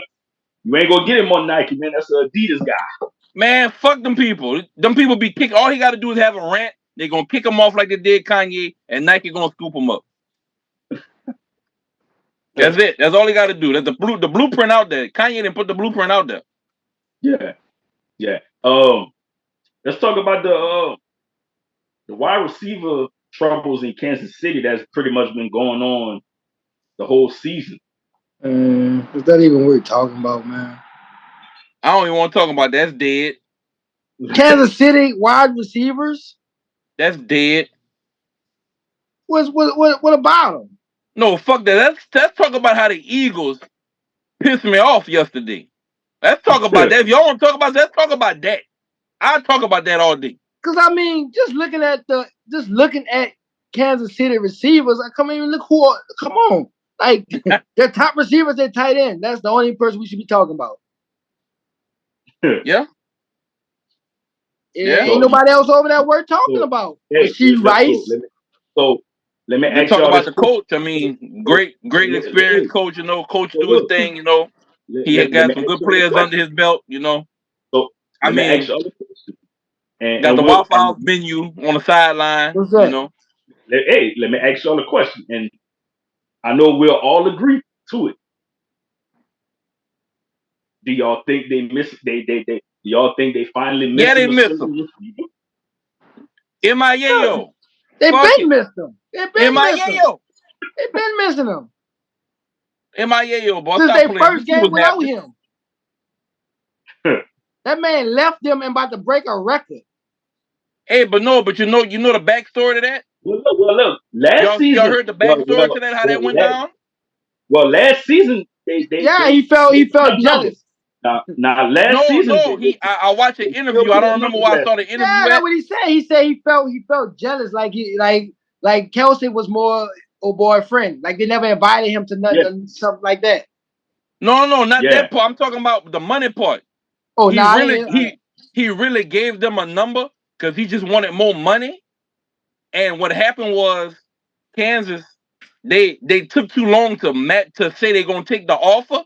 you ain't going to get him on Nike, man. That's an Adidas guy. Man, fuck them people. Them people be kicking. All he got to do is have a rant. They're going to kick him off like they did Kanye, and Nike going to scoop him up. That's it. That's all he got to do. That's the blueprint out there. Kanye didn't put the blueprint out there. Yeah. Let's talk about the wide receiver troubles in Kansas City that's pretty much been going on the whole season. Is that even worth talking about, man? I don't even want to talk about that. That's dead. Kansas City wide receivers? That's dead. What about them? No, fuck that. Let's talk about how the Eagles pissed me off yesterday. Let's talk about that. If y'all want to talk about that, let's talk about that. I'll talk about that all day. Because just looking at Kansas City receivers, come on. Like their top receivers, their tight end. That's the only person we should be talking about. Yeah. Ain't nobody else over there worth talking about. Rasheed Rice. Let me talk about the coach. Great experienced coach. Coach do his thing. He had got some good players under his belt. So got the Waffle House menu on the sideline. What's that? Let me ask y'all a question, and I know we'll all agree to it. Do y'all think they missed? Do y'all think they finally missed? Yeah, they missed them. MIA. They been missed them. They been missing them. MIA, boy. Since their first game without him. That man left them and about to break a record. Hey, but you know the backstory to that? Well, look. Last season, y'all heard the backstory to that, how that went down? Well, last season, he felt jealous. Now last season I watched an interview. I don't remember why I saw the interview. Yeah, that's what he said. He said he felt jealous, like Kelsey was more old boyfriend. Like they never invited him to nothing, something like that. No, not that part. I'm talking about the money part. Oh, he really gave them a number because he just wanted more money. And what happened was Kansas, they took too long to say they're gonna take the offer,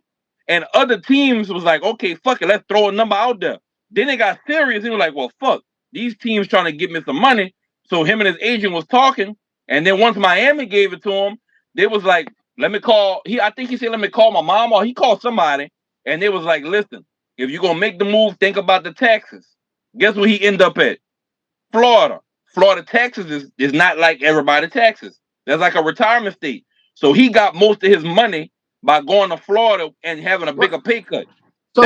and other teams was like, okay, fuck it, let's throw a number out there. Then they got serious. He was like, well, fuck, these teams trying to get me some money. So him and his agent was talking, and then once Miami gave it to him, they was like, let me call. I think he said, let me call my mom, or he called somebody, and they was like, listen, if you're gonna make the move, think about the taxes. Guess where he ended up at? Florida. Florida taxes is not like everybody taxes. That's like a retirement state. So he got most of his money by going to Florida and having a bigger pay cut. So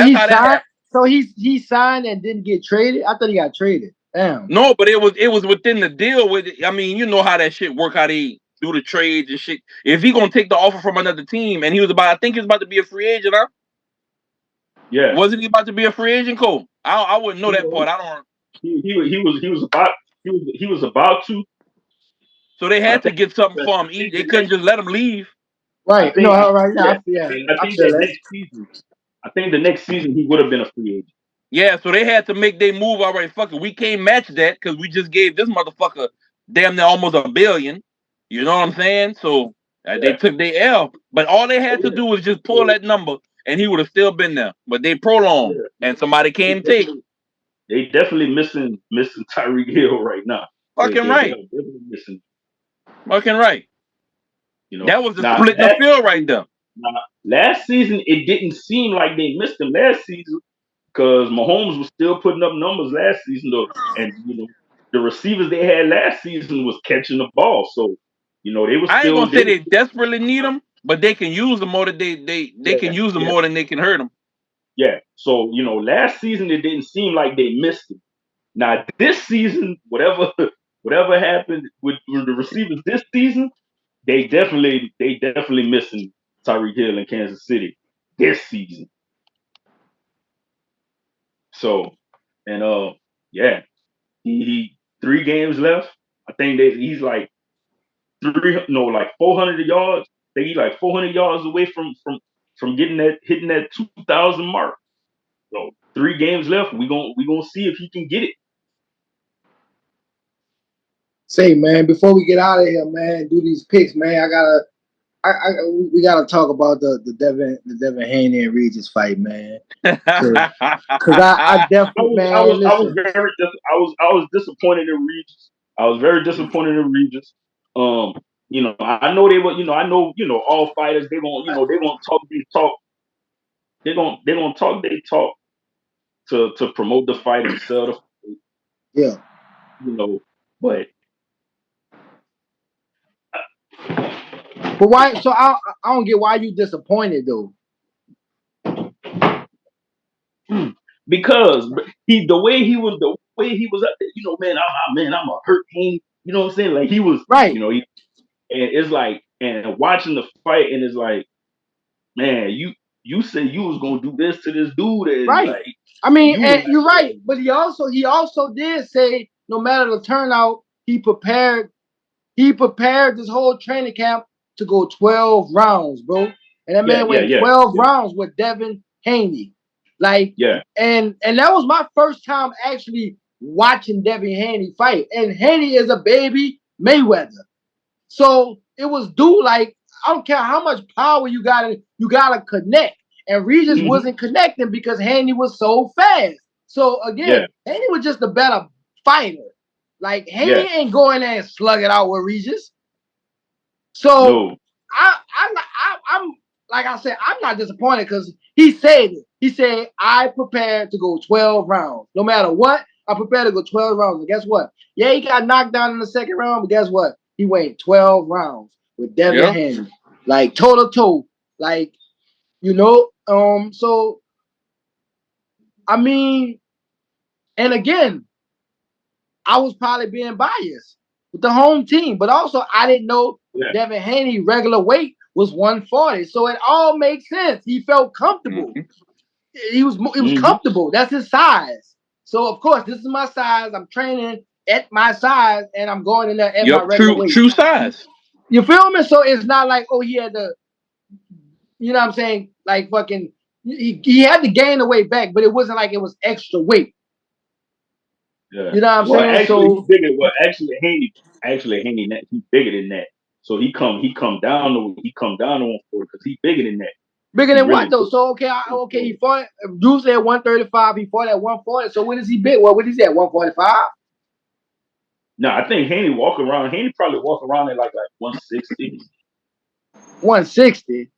he signed and didn't get traded. I thought he got traded. Damn. No, but it was within the deal with it. I mean, you know how that shit work, how they do the trades and shit. If he gonna take the offer from another team, and I think he was about to be a free agent, huh? Yeah. Wasn't he about to be a free agent, Cole? I wouldn't know that part. I don't. He was about to. So they had to get something for him. They couldn't just let him leave. Right. I think the next season he would have been a free agent. Yeah, so they had to make their move. All right, fuck it. We can't match that because we just gave this motherfucker damn near almost $1 billion. You know what I'm saying? So they took their L. But all they had to do was just pull that number, and he would have still been there. But they prolonged, and somebody came take. They definitely missing Tyreek Hill right now. Fucking right. Definitely missing. Fucking right. You know, that was the split in the field right there. Last season, it didn't seem like they missed him last season because Mahomes was still putting up numbers last season, though, and the receivers they had last season was catching the ball. So, they were. I ain't gonna say they desperately need them, but they can use them more than they can use them more than they can hurt them. Yeah. So last season it didn't seem like they missed him. Now this season, whatever happened with the receivers this season, they definitely missing Tyreek Hill in Kansas City this season. So, and he 3 games left. I think he's like 400 yards. I think he's like 400 yards away from hitting that 2,000 mark. So 3 games left. We gonna see if he can get it. Say, man, before we get out of here, man, do these picks, man. We gotta talk about the Devin Haney and Regis fight, man. Because I definitely, man. I was disappointed in Regis. I was very disappointed in Regis. I know they were. I know. All fighters they gonna talk. They're gonna talk. They talk to promote the fight and sell the fight. Yeah. But why? So I don't get why you disappointed though. Because the way he was up there, man, I'm a hurt king. You know what I'm saying? Like he was right. And it's like, and watching the fight, and it's like, man, you said you was gonna do this to this dude, and right? Like, I mean, and you're right, but he also did say no matter the turnout, he prepared this whole training camp to go 12 rounds, bro. And that man went 12 rounds with Devin Haney. Like, and that was my first time actually watching Devin Haney fight. And Haney is a baby Mayweather. So it was like, I don't care how much power you gotta connect. And Regis wasn't connecting because Haney was so fast. So again, Haney was just a better fighter. Like Haney ain't going there and slug it out with Regis. So I'm like I said, I'm not disappointed because he said it. He said, I prepared to go 12 rounds. No matter what, I prepared to go 12 rounds. And guess what? Yeah, he got knocked down in the second round, but guess what? He went 12 rounds with Devin Haney. Like toe to toe. Like, so I mean, and again, I was probably being biased with the home team, but also I didn't know Devin Haney regular weight was 140. So it all makes sense. He felt comfortable. He was comfortable. That's his size. So of course, this is my size. I'm training at my size, and I'm going in there at my regular weight. True size. You feel me? So it's not like, oh, he had to, you know what I'm saying? Like fucking, he had to gain the weight back, but it wasn't like it was extra weight. Yeah. You know what I'm saying? Actually, So he's bigger. Well, actually, Haney, he's bigger than that. So he come down to 140 because he's bigger than that. Bigger than what though? So okay, he fought usually at 135. He fought at 140. So when is he big? Well, what is he at 145? No, I think Haney probably walk around at like 160. 160.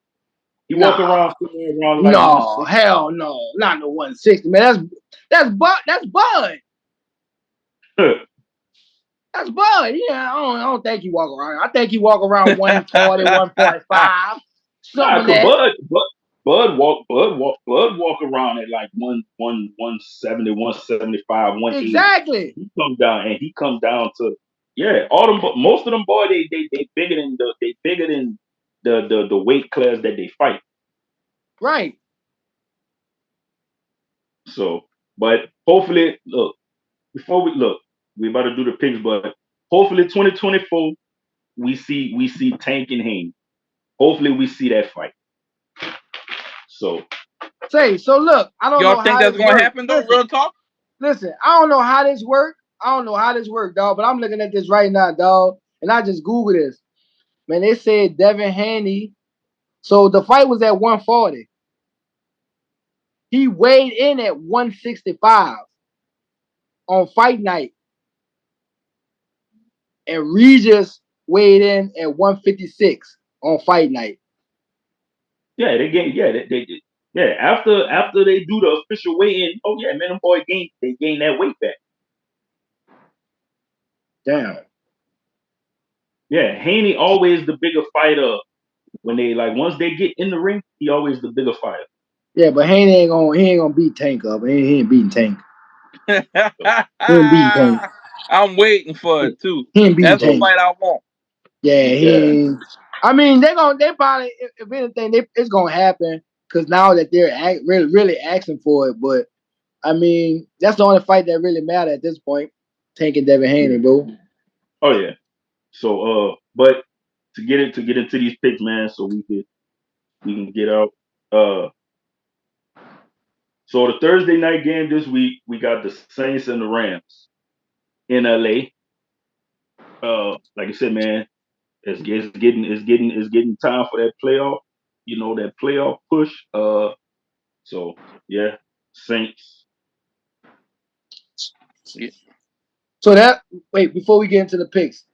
He walk around like no, hell no, not no 160, man. That's Bud. That's Bud. That's Bud. Yeah, I don't think he walk around. I think he walk around 140, 145. Bud walk around at like 170, 175, 180. Exactly. He come down to most of them boys they bigger than the weight class that they fight. Right. So, but hopefully, we about to do the picks, but hopefully 2024 we see Tank and Haney. Hopefully we see that fight. So look, I don't know y'all think that's gonna happen though. Real talk. Listen, I don't know how this work. Dog. But I'm looking at this right now, dog, and I just Googled this. Man, they said Devin Haney. So the fight was at 140. He weighed in at 165 on fight night, and Regis weighed in at 156 on fight night. Yeah, they get after they do the official weigh-in. Oh yeah, man, them boy gain that weight back. Damn. Yeah, Haney always the bigger fighter. When they once they get in the ring, he always the bigger fighter. Yeah, but Haney ain't gonna beat Tank up. He ain't beating Tank. He ain't beating Tank. I'm waiting for it too. He ain't beating Tank. That's the fight I want. Yeah, he ain't. I mean, they probably, if anything, it's gonna happen because now that they're really asking for it. But I mean, that's the only fight that really matters at this point. Tank and Devin Haney, bro. Oh yeah. So but to get into these picks, man, so we can get out. So the Thursday night game this week, we got the Saints and the Rams in LA. Like I said, man, it's getting time for that playoff. You know, that playoff push. So yeah, Saints. Yeah. So before we get into the picks,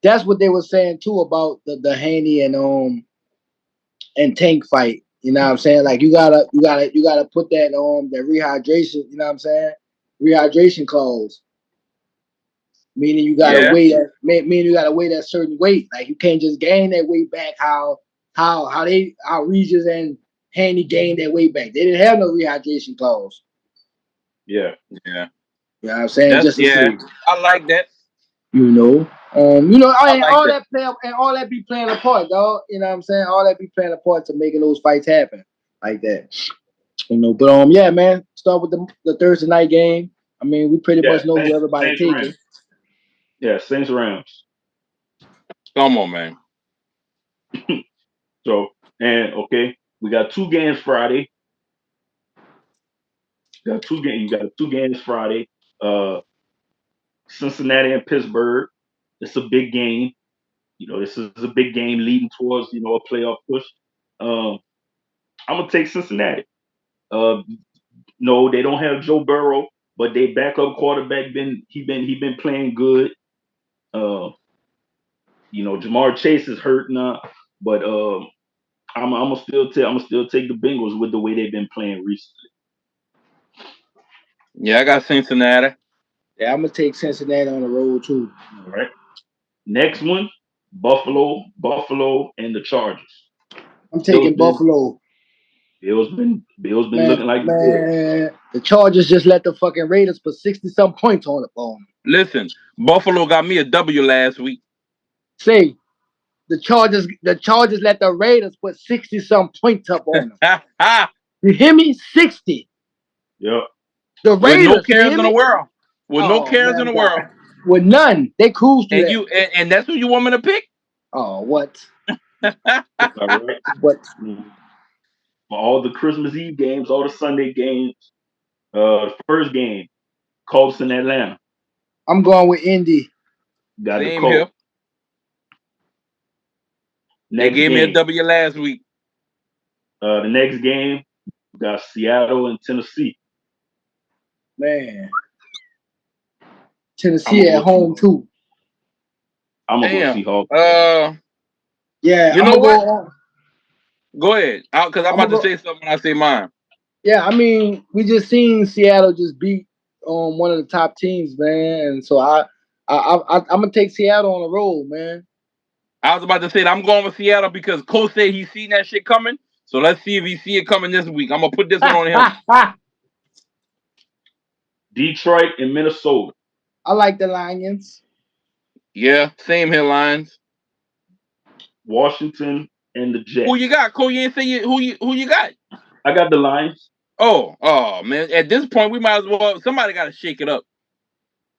that's what they were saying too about the Haney and Tank fight. You know what I'm saying? Like you gotta put that that rehydration. You know what I'm saying? Rehydration clause. Meaning you gotta weigh that. Meaning you gotta weigh that certain weight. Like you can't just gain that weight back. How Regis and Haney gained that weight back. They didn't have no rehydration clause. Yeah. You know what I'm saying? I like that. You know, all that be playing a part, dog. You know what I'm saying? All that be playing a part to making those fights happen like that. You know, but yeah, man. Start with the Thursday night game. I mean, we pretty much know who everybody taking. Yeah, Saints Rams. Come on, man. So we got 2 games Friday. You got 2 games Friday. Cincinnati and Pittsburgh. It's a big game. You know, this is a big game leading towards, a playoff push. I'm gonna take Cincinnati. No, they don't have Joe Burrow, but they backup quarterback been playing good. Jamar Chase is hurt now, but I'm gonna still take the Bengals with the way they've been playing recently. Yeah, I got Cincinnati. Yeah, I'm gonna take Cincinnati on the road too. All right. Next one, Buffalo and the Chargers. I'm taking Buffalo. Bill's been looking like the Chargers just let the fucking Raiders put 60-some points on the phone. Listen, Buffalo got me a W last week. Say, the Chargers let the Raiders put 60-some points up on them. You hear me? 60. Yep. The With Raiders. no cares in the world. With no cares man, in the God. world. With none. They cruise through And that. you and that's who you want me to pick? Oh, what? All right. What? For all the Christmas Eve games, all the Sunday games, the first game, Colts in Atlanta. I'm going with Indy. Got the Same Colts. here. They Next gave me a game. W last week. The next game, we got Seattle and Tennessee. Man. Tennessee at home too. I'm gonna go Damn. Seahawks. Yeah, You I'm know gonna what? Go ahead. Because I'm about to say something when I say mine. Yeah, I mean, we just seen Seattle just beat one of the top teams, man. And so I'm gonna take Seattle on the road, man. I was about to say that I'm going with Seattle because Cole said he's seen that shit coming. So let's see if he see it coming this week. I'm gonna put this one on him. Detroit and Minnesota. I like the Lions. Yeah, same here, Lions. Washington and the Jets. Who you got, Cole? You ain't say who you got. I got the Lions. Oh man. At this point, we might as well. Somebody got to shake it up.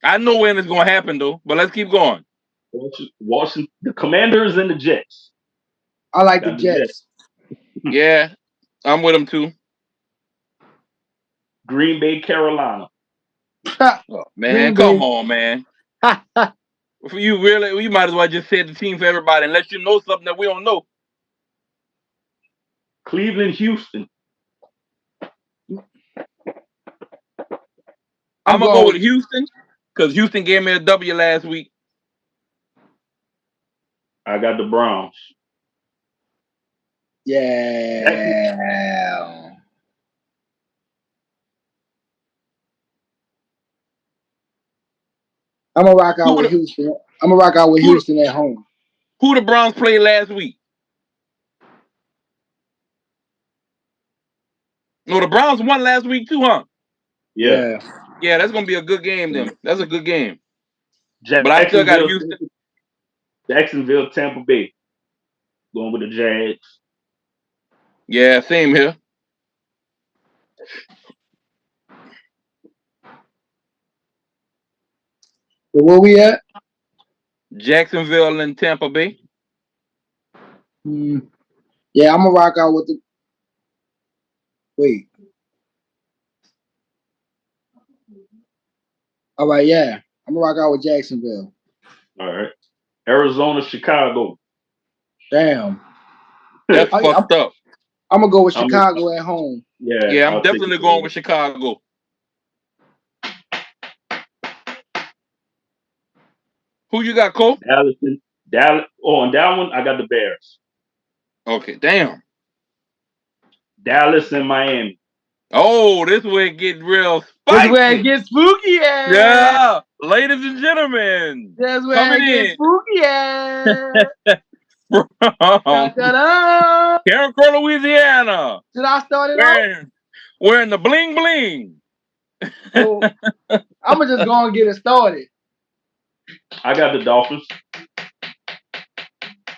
I know when it's gonna happen though, but let's keep going. Washington, the Commanders and the Jets. I like the Jets. Yeah, I'm with them too. Green Bay, Carolina. Oh, man, come on, man. For you really, you might as well just say the team for everybody unless you know something that we don't know. Cleveland, Houston. I'm gonna go with Houston because Houston gave me a W last week. I got the Browns. Yeah. I'm gonna rock out with Houston. I'm gonna rock out with Houston at home. Who the Browns played last week? No, the Browns won last week too, huh? Yeah. Yeah, that's gonna be a good game then. That's a good game. But I still got Houston. Jacksonville, Tampa Bay. Going with the Jags. Yeah, same here. So where we at? Jacksonville and Tampa Bay. Yeah, I'm gonna rock out with the. Wait. All right, yeah. I'm gonna rock out with Jacksonville. All right. Arizona, Chicago. Damn. That's fucked up. I'm gonna go with Chicago at home. Yeah, I'm definitely going with Chicago. Who you got, Cole? Dallas. Oh, on that one, I got the Bears. Okay, damn. Dallas and Miami. Oh, this way it gets real spicy. This where it gets spooky at. Yeah, ladies and gentlemen. That's where it gets spooky at. Karen Crow, Louisiana. Should I start it off? Wearing the bling bling. So, I'm gonna just go and get it started. I got the Dolphins.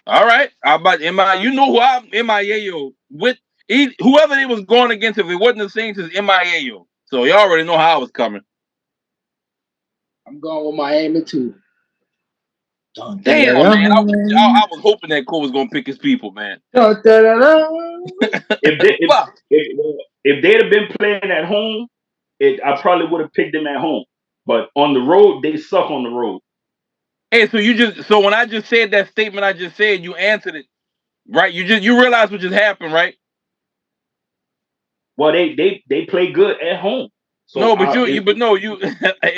All right. How about you know who I'm MIA with whoever they was going against, if it wasn't the Saints, is MIA. So you already know how I was coming. I'm going with Miami too. Damn, man. I was hoping that Cole was gonna pick his people, man. If they'd have been playing at home, I probably would have picked them at home. But on the road, they suck on the road. Hey, so when I just said that statement I just said, you answered it, right? You realize what just happened, right? Well, they play good at home. So no, but it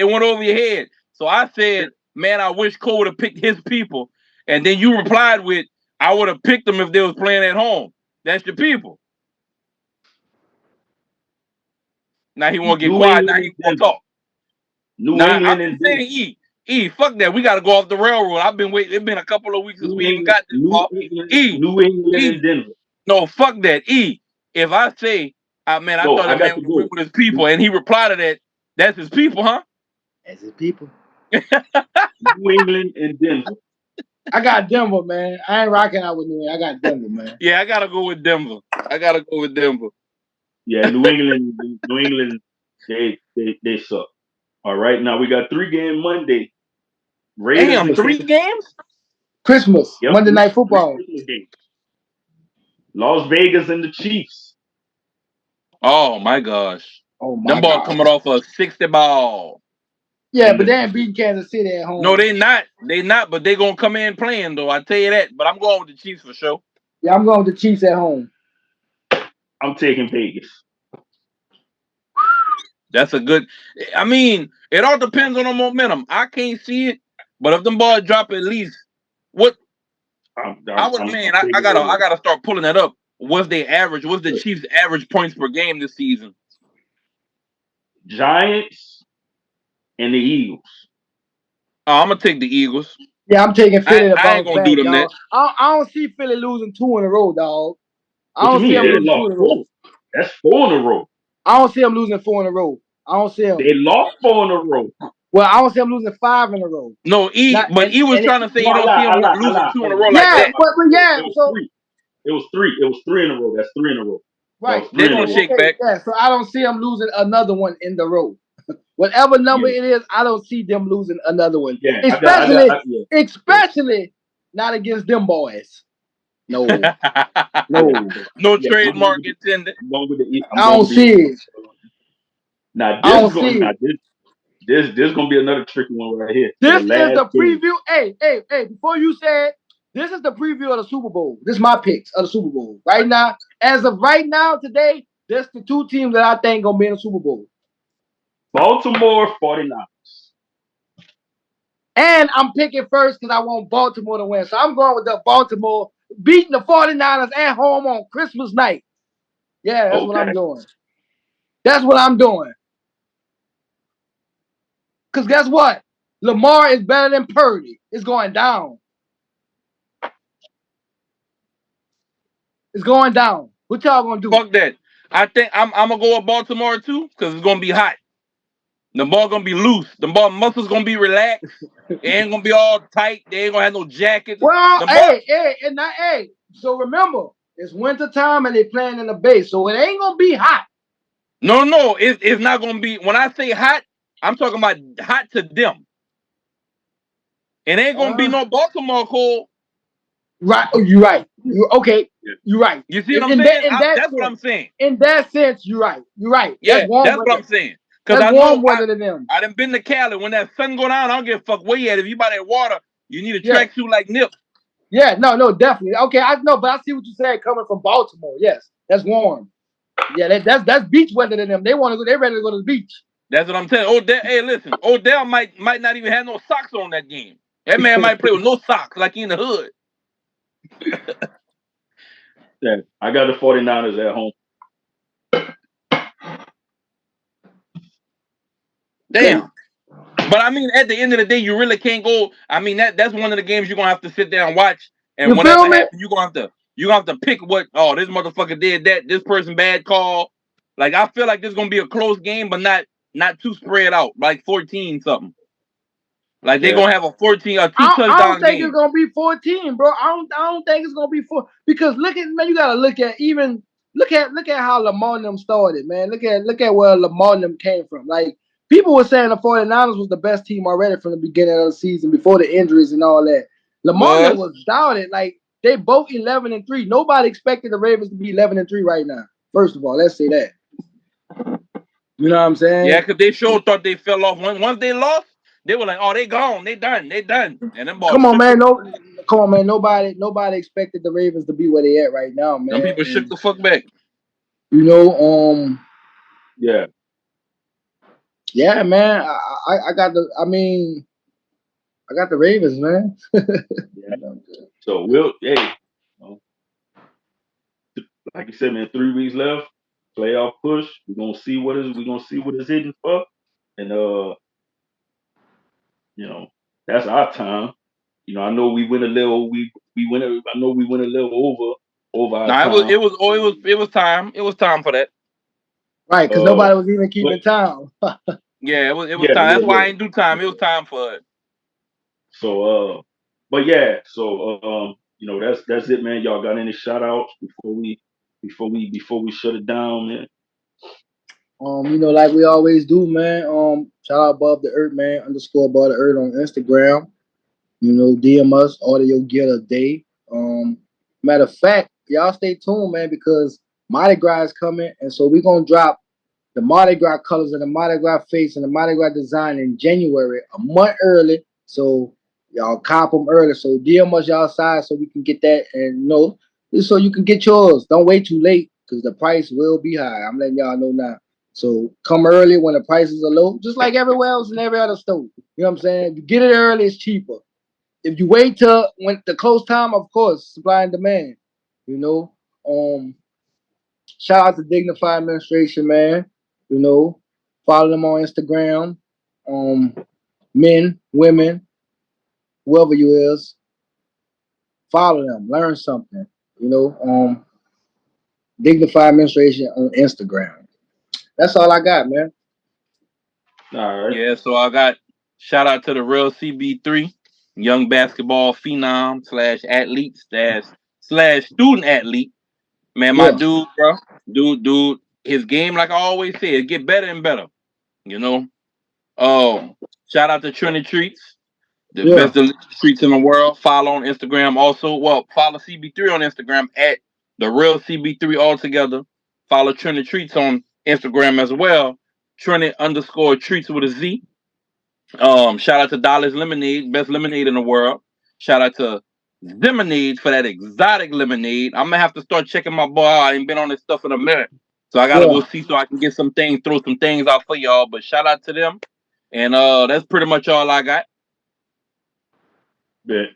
went over your head. So I said, man, I wish Cole would have picked his people, and then you replied with, I would have picked them if they was playing at home. That's your people. Now he won't get quiet. Now he won't talk. I'm just saying, fuck that. We got to go off the railroad. I've been waiting. It's been a couple of weeks since we even got this far. New England and Denver. No, fuck that. If I say, I thought that man was with his people, and he replied to that, that's his people, huh? That's his people. New England and Denver. I got Denver, man. I ain't rocking out with New England. I got Denver, man. Yeah, I gotta go with Denver. Yeah, New England, they suck. All right, now we got 3-game Monday. Raiders Damn, and 3 games? Christmas, Yep, Monday Night three Football. Christmas games. Las Vegas and the Chiefs. Oh my gosh. Oh my Them ball God. coming off a 60 ball. Yeah, And but they ain't beating Kansas City at home. No, they not. They not, but they gonna come in playing though. I tell you that. But I'm going with the Chiefs for sure. Yeah, I'm going with the Chiefs at home. I'm taking Vegas. That's a good. I mean, it all depends on the momentum. I can't see it, but if them boys drop at least what I'm I would, taking I Vegas. gotta start pulling that up. What's their average? What's the Chiefs' average points per game this season? Giants and the Eagles. Oh, I'm gonna take the Eagles. Yeah, I'm taking Philly to I ain't bounce gonna do back, them dog. that. I don't see Philly losing 2 in a row, dog. I What you don't see mean? them They losing 2 lost in a row. 4. That's 4 in a row. I don't see them losing 4 in a row. I don't see them. They lost 4 in a row. Well, I don't see them losing 5 in a row. No, but he was trying to say No, you I don't see him lie. losing 2 in a row like Yeah, that. but yeah, It was so 3. It was 3. It was 3 in a row. That's 3 in a row. right. That was They're 3 in a gonna row. shake back. Yeah, so I don't see them losing another one in the row. Whatever number Yeah. it is, I don't see them losing another one. Yeah, Especially not against them boys. No, no. No Yeah, trademark intended. I'm going with the. I don't see it. Now I this don't is going. see Now it. this gonna be another tricky one right here. This The is last the game. preview. Hey, before you say it, this is the preview of the Super Bowl. This is my picks of the Super Bowl. Right now, as of right now, today, that's the 2 teams that I think gonna be in the Super Bowl. Baltimore 49ers. And I'm picking first because I want Baltimore to win. So I'm going with the Baltimore beating the 49ers at home on Christmas night. Yeah, that's what I'm doing. That's what I'm doing. Because guess what? Lamar is better than Purdy. It's going down. It's going down. What y'all gonna do? Fuck that. I think I'm gonna go with Baltimore too because it's gonna be hot. The ball gonna be loose. The ball muscles gonna be relaxed. It ain't gonna be all tight. They ain't gonna have no jackets. Well, hey. So remember, it's winter time and they playing in the base, so it ain't gonna be hot. No, it's not gonna be. When I say hot, I'm talking about hot to them. It ain't gonna be no Baltimore cold. Right, you're right. Okay, you're right. You see what I'm saying? That's what I'm saying. In that sense, you're right. You're right. Yeah, that's what I'm saying. Because I warm know weather than them. I done been to Cali. When that sun go down, I don't give a fuck where you at. If you by that water, you need a tracksuit like Nip. Yeah, no, definitely. Okay, I know, but I see what you're saying coming from Baltimore. Yes, that's warm. Yeah, that's beach weather than them. They want to go. They ready to go to the beach. That's what I'm saying. Odell, hey, listen, Odell might not even have no socks on that game. That man might play with no socks, like he in the hood. Yeah, I got the 49ers at home. Damn. But I mean, at the end of the day, you really can't go. I mean, that's one of the games you're gonna have to sit there and watch. And you whatever happens, you're gonna have to pick what. Oh, this motherfucker did that. This person bad call. Like I feel like this is gonna be a close game, but not too spread out, like 14 something. Like they're gonna have a 14 or 2 touchdown I don't think game. it's gonna be 14, bro. I don't think it's gonna be 4 because look at man. You gotta look at how Lamar them started, man. Look at where Lamar them came from. Like people were saying the 49ers was the best team already from the beginning of the season before the injuries and all that. Lamar was doubted. Like they both 11-3. Nobody expected the Ravens to be 11-3 right now. First of all, let's say that. You know what I'm saying? Yeah, because they sure thought they fell off. Once they lost, they were like, "Oh, they gone. They done. And then come on, man. Nobody expected the Ravens to be where they at right now, man. Them people shook the fuck back. You know, yeah, man. I got the Ravens, man. yeah. So like you said, man, 3 weeks left. Playoff push. We're gonna see what it's hitting for, and that's our time. I know we went a little. I know we went a little over our time. It was time. It was time for that. Right, because nobody was even keeping time. Yeah, it was time. That's why I ain't do time. It was time for it. So but yeah, that's it, man. Y'all got any shout outs before we shut it down, man? Like we always do, man. Shout out above the earth, man. _ above the earth on Instagram. DM us, order your gear a day. Matter of fact, y'all stay tuned, man, because Mardi Gras is coming, and so we're gonna drop the Mardi Gras colors and the Mardi Gras face and the Mardi Gras design in January, a month early. So y'all cop them early. So DM us y'all size so we can get that, and just so you can get yours. Don't wait too late because the price will be high. I'm letting y'all know now. So come early when the prices are low, just like everywhere else in every other store. You know what I'm saying? If you get it early, it's cheaper. If you wait till when the close time, of course, supply and demand. You know. Shout out to Dignified Administration, man. Follow them on Instagram. Men, women, whoever you is, follow them. Learn something. Dignified Administration on Instagram. That's all I got, man. All right. Yeah, so I got shout out to the real CB3, young basketball phenom / athlete / student athlete. Man, my Yeah. dude, bro. Dude, his game, like I always say, it get better and better. Shout out to Trinity Treats, the Yeah. best delicious treats in the world. Follow on Instagram also. Well, follow CB3 on Instagram at the real CB3 altogether. Follow Trinity Treats on Instagram as well. Trinity _ treats with a Z. Shout out to Dollar's Lemonade, best lemonade in the world. Shout out to Lemonade for that exotic lemonade. I'm gonna have to start checking my boy out. I ain't been on this stuff in a minute. So I gotta Yeah. go see so I can get some things, throw some things out for y'all. But shout out to them. And that's pretty much all I got. Bet.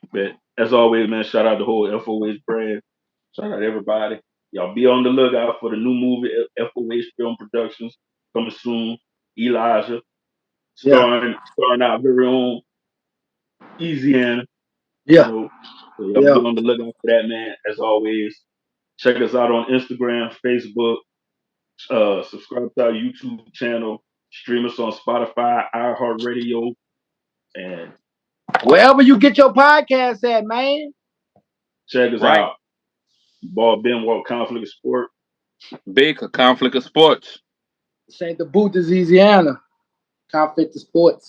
As always, man, shout out the whole FOH brand. Shout out everybody. Y'all be on the lookout for the new movie, FOH Film Productions, coming soon. Elijah, Yeah. starring our very own Eazyana. Yeah. So y'all Yeah. be on the lookout for that, man. As always, check us out on Instagram, Facebook. Subscribe to our YouTube channel. Stream us on Spotify, iHeartRadio, and Wherever you get your podcast at, man. check us Right. out. Ball Benoit, Conflict of Sport. Big conflict of sports. This ain't the booth, this is Eazyana. Conflict of Sports.